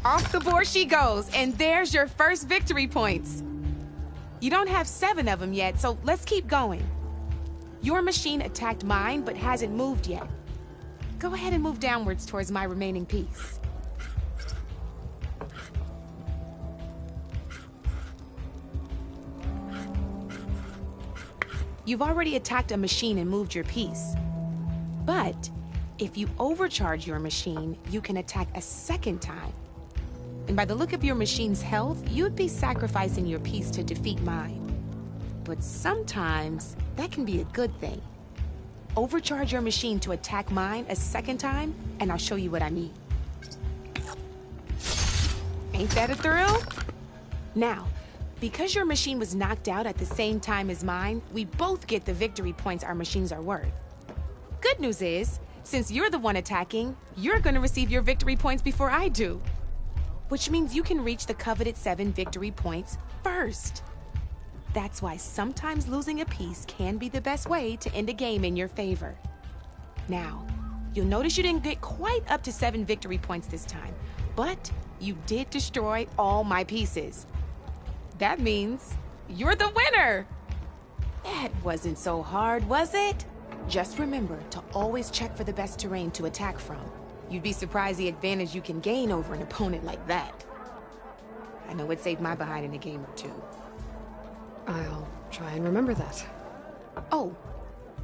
Off the board she goes, and there's your first victory points. You don't have 7 of them yet, so let's keep going. Your machine attacked mine, but hasn't moved yet. Go ahead and move downwards towards my remaining piece. You've already attacked a machine and moved your piece. But if you overcharge your machine, you can attack a second time. And by the look of your machine's health, you'd be sacrificing your piece to defeat mine. But sometimes that can be a good thing. Overcharge your machine to attack mine a second time, and I'll show you what I mean. Ain't that a thrill? Now, Because your machine was knocked out at the same time as mine, we both get the victory points our machines are worth. Good news is, since you're the one attacking, you're gonna receive your victory points before I do. Which means you can reach the coveted 7 victory points first. That's why sometimes losing a piece can be the best way to end a game in your favor. Now, you'll notice you didn't get quite up to 7 victory points this time, but you did destroy all my pieces. That means you're the winner! That wasn't so hard, was it? Just remember to always check for the best terrain to attack from. You'd be surprised the advantage you can gain over an opponent like that. I know it saved my behind in a game or two. I'll try and remember that. Oh,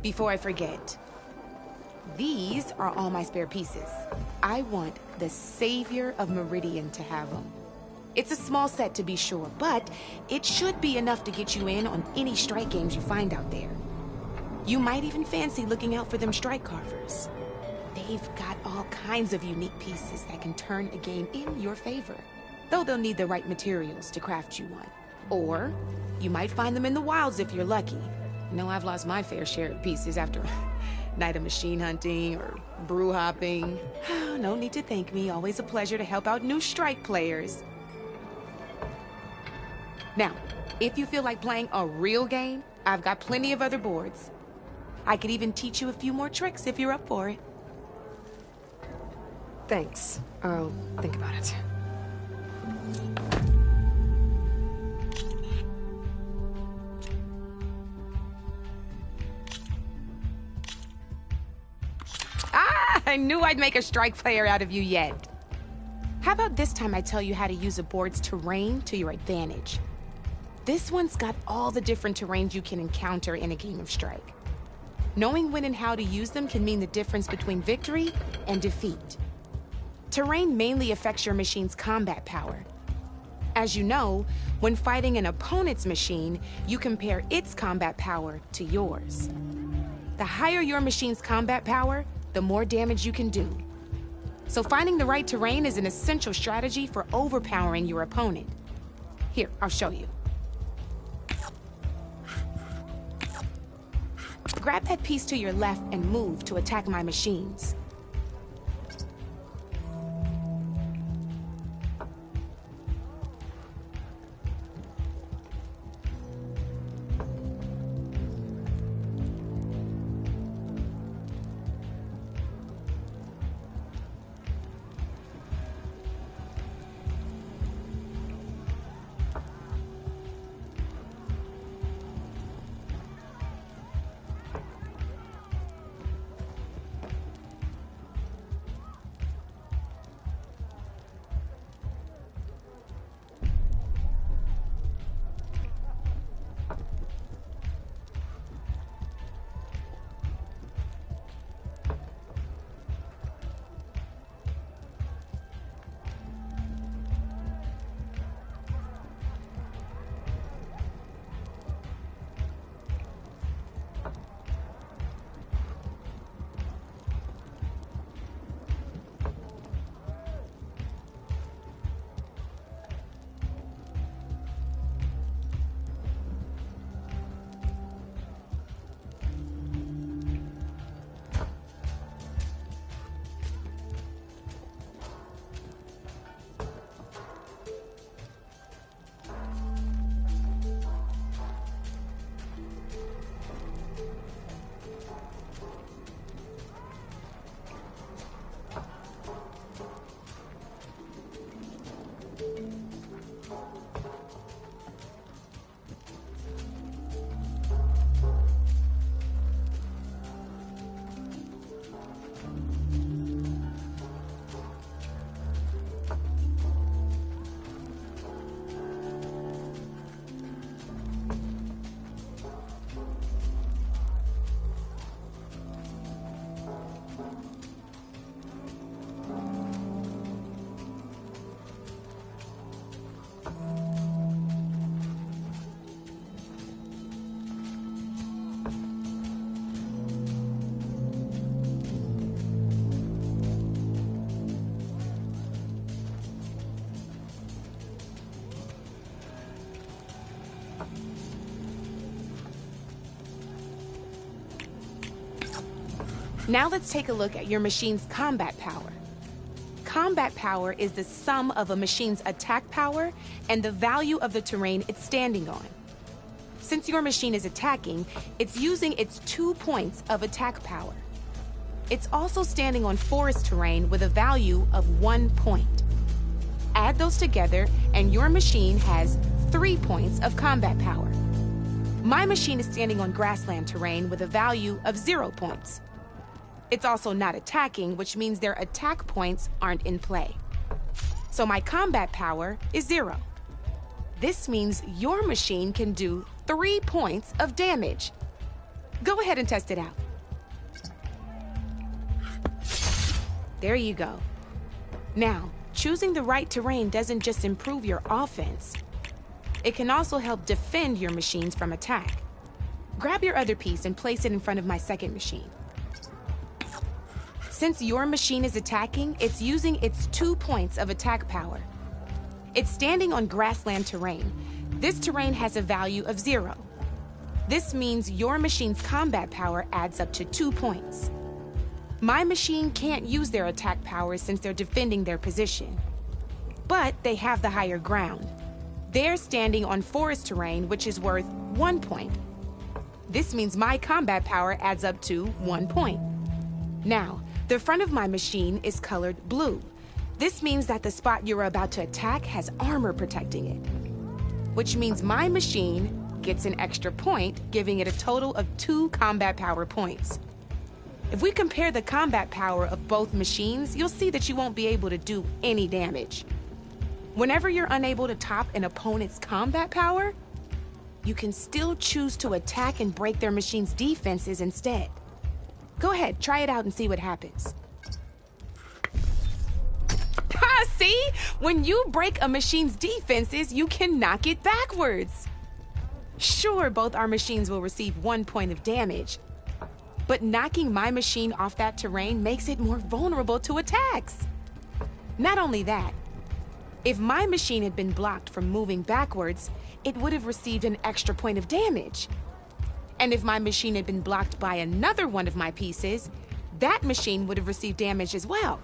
before I forget, these are all my spare pieces. I want the Savior of Meridian to have them. It's a small set to be sure, but it should be enough to get you in on any strike games you find out there. You might even fancy looking out for them strike carvers. They've got all kinds of unique pieces that can turn a game in your favor, though they'll need the right materials to craft you one. Or you might find them in the wilds if you're lucky. You know, I've lost my fair share of pieces after a night of machine hunting or brew hopping. No need to thank me. Always a pleasure to help out new strike players. Now, if you feel like playing a real game, I've got plenty of other boards. I could even teach you a few more tricks if you're up for it. Thanks. I'll think about it. I knew I'd make a strike player out of you yet. How about this time I tell you how to use a board's terrain to your advantage? This one's got all the different terrains you can encounter in a game of Strike. Knowing when and how to use them can mean the difference between victory and defeat. Terrain mainly affects your machine's combat power. As you know, when fighting an opponent's machine, you compare its combat power to yours. The higher your machine's combat power, the more damage you can do. So finding the right terrain is an essential strategy for overpowering your opponent. Here, I'll show you. Grab that piece to your left and move to attack my machines. Now let's take a look at your machine's combat power. Combat power is the sum of a machine's attack power and the value of the terrain it's standing on. Since your machine is attacking, it's using its 2 points of attack power. It's also standing on forest terrain with a value of 1 point. Add those together, and your machine has 3 points of combat power. My machine is standing on grassland terrain with a value of 0 points. It's also not attacking, which means their attack points aren't in play. So my combat power is 0. This means your machine can do 3 points of damage. Go ahead and test it out. There you go. Now, choosing the right terrain doesn't just improve your offense. It can also help defend your machines from attack. Grab your other piece and place it in front of my second machine. Since your machine is attacking, it's using its 2 points of attack power. It's standing on grassland terrain. This terrain has a value of 0. This means your machine's combat power adds up to 2 points. My machine can't use their attack power since they're defending their position. But they have the higher ground. They're standing on forest terrain, which is worth 1 point. This means my combat power adds up to 1 point. Now, the front of my machine is colored blue. This means that the spot you're about to attack has armor protecting it, which means my machine gets an extra point, giving it a total of 2 combat power points. If we compare the combat power of both machines, you'll see that you won't be able to do any damage. Whenever you're unable to top an opponent's combat power, you can still choose to attack and break their machine's defenses instead. Go ahead, try it out and see what happens. Ha! See? When you break a machine's defenses, you can knock it backwards. Sure, both our machines will receive 1 point of damage, but knocking my machine off that terrain makes it more vulnerable to attacks. Not only that, if my machine had been blocked from moving backwards, it would have received an extra point of damage. And if my machine had been blocked by another one of my pieces, that machine would have received damage as well.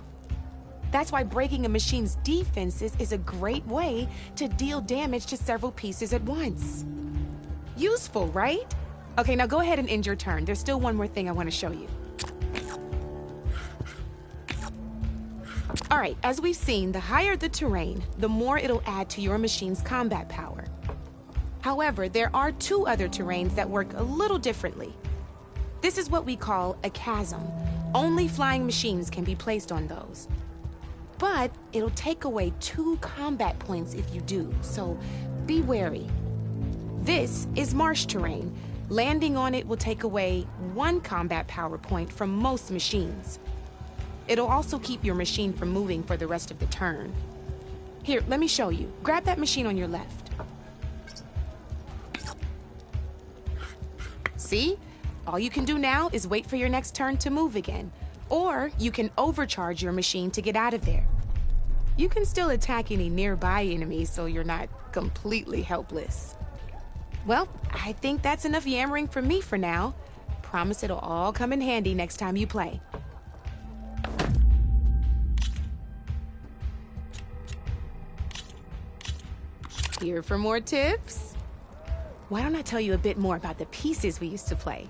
That's why breaking a machine's defenses is a great way to deal damage to several pieces at once. Useful, right? Okay, now go ahead and end your turn. There's still one more thing I want to show you. All right, as we've seen, the higher the terrain, the more it'll add to your machine's combat power. However, there are 2 other terrains that work a little differently. This is what we call a chasm. Only flying machines can be placed on those. But it'll take away 2 combat points if you do, so be wary. This is marsh terrain. Landing on it will take away 1 combat power point from most machines. It'll also keep your machine from moving for the rest of the turn. Here, let me show you. Grab that machine on your left. See? All you can do now is wait for your next turn to move again. Or you can overcharge your machine to get out of there. You can still attack any nearby enemies so you're not completely helpless. Well, I think that's enough yammering from me for now. Promise it'll all come in handy next time you play. Here for more tips? Why don't I tell you a bit more about the pieces we used to play?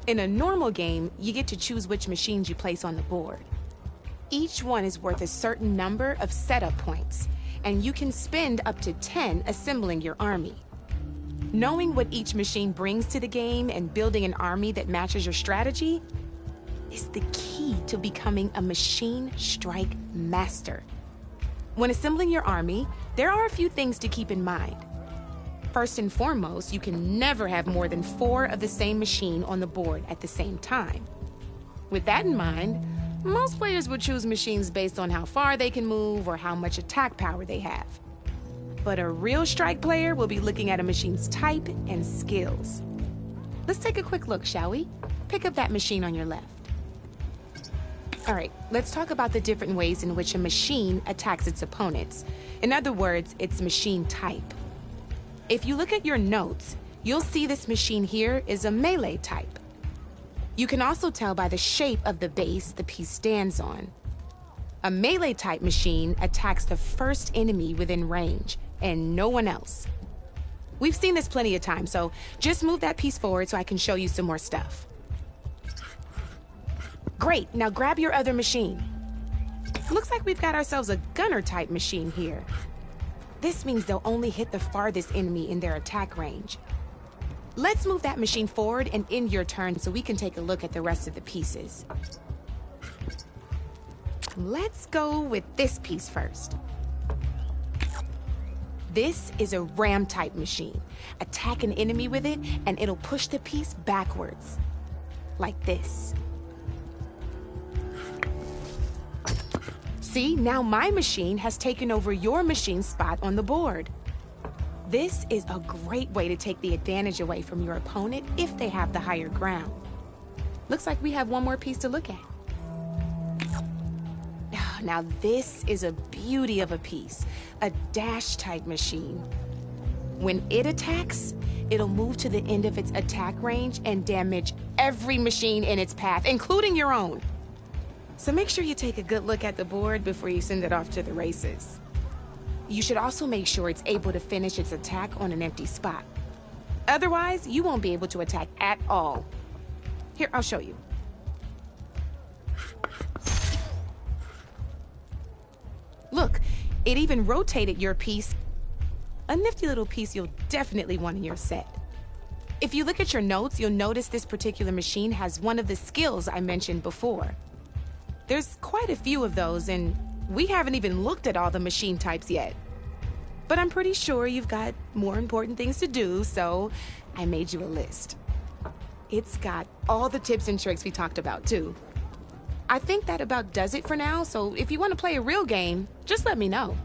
In a normal game, you get to choose which machines you place on the board. Each one is worth a certain number of setup points, and you can spend up to 10 assembling your army. Knowing what each machine brings to the game and building an army that matches your strategy is the key to becoming a machine strike master. When assembling your army, there are a few things to keep in mind. First and foremost, you can never have more than 4 of the same machine on the board at the same time. With that in mind, most players would choose machines based on how far they can move or how much attack power they have. But a real strike player will be looking at a machine's type and skills. Let's take a quick look, shall we? Pick up that machine on your left. All right, let's talk about the different ways in which a machine attacks its opponents. In other words, its machine type. If you look at your notes, you'll see this machine here is a melee type. You can also tell by the shape of the base the piece stands on. A melee-type machine attacks the first enemy within range, and no one else. We've seen this plenty of times, so just move that piece forward so I can show you some more stuff. Great, now grab your other machine. Looks like we've got ourselves a gunner-type machine here. This means they'll only hit the farthest enemy in their attack range. Let's move that machine forward and end your turn so we can take a look at the rest of the pieces. Let's go with this piece first. This is a ram-type machine. Attack an enemy with it, and it'll push the piece backwards. Like this. See, now my machine has taken over your machine's spot on the board. This is a great way to take the advantage away from your opponent if they have the higher ground. Looks like we have one more piece to look at. Now this is a beauty of a piece, a dash-type machine. When it attacks, it'll move to the end of its attack range and damage every machine in its path, including your own. So make sure you take a good look at the board before you send it off to the races. You should also make sure it's able to finish its attack on an empty spot. Otherwise, you won't be able to attack at all. Here, I'll show you. Look, it even rotated your piece. A nifty little piece you'll definitely want in your set. If you look at your notes, you'll notice this particular machine has one of the skills I mentioned before. There's quite a few of those, and we haven't even looked at all the machine types yet. But I'm pretty sure you've got more important things to do, so I made you a list. It's got all the tips and tricks we talked about, too. I think that about does it for now, so if you want to play a real game, just let me know.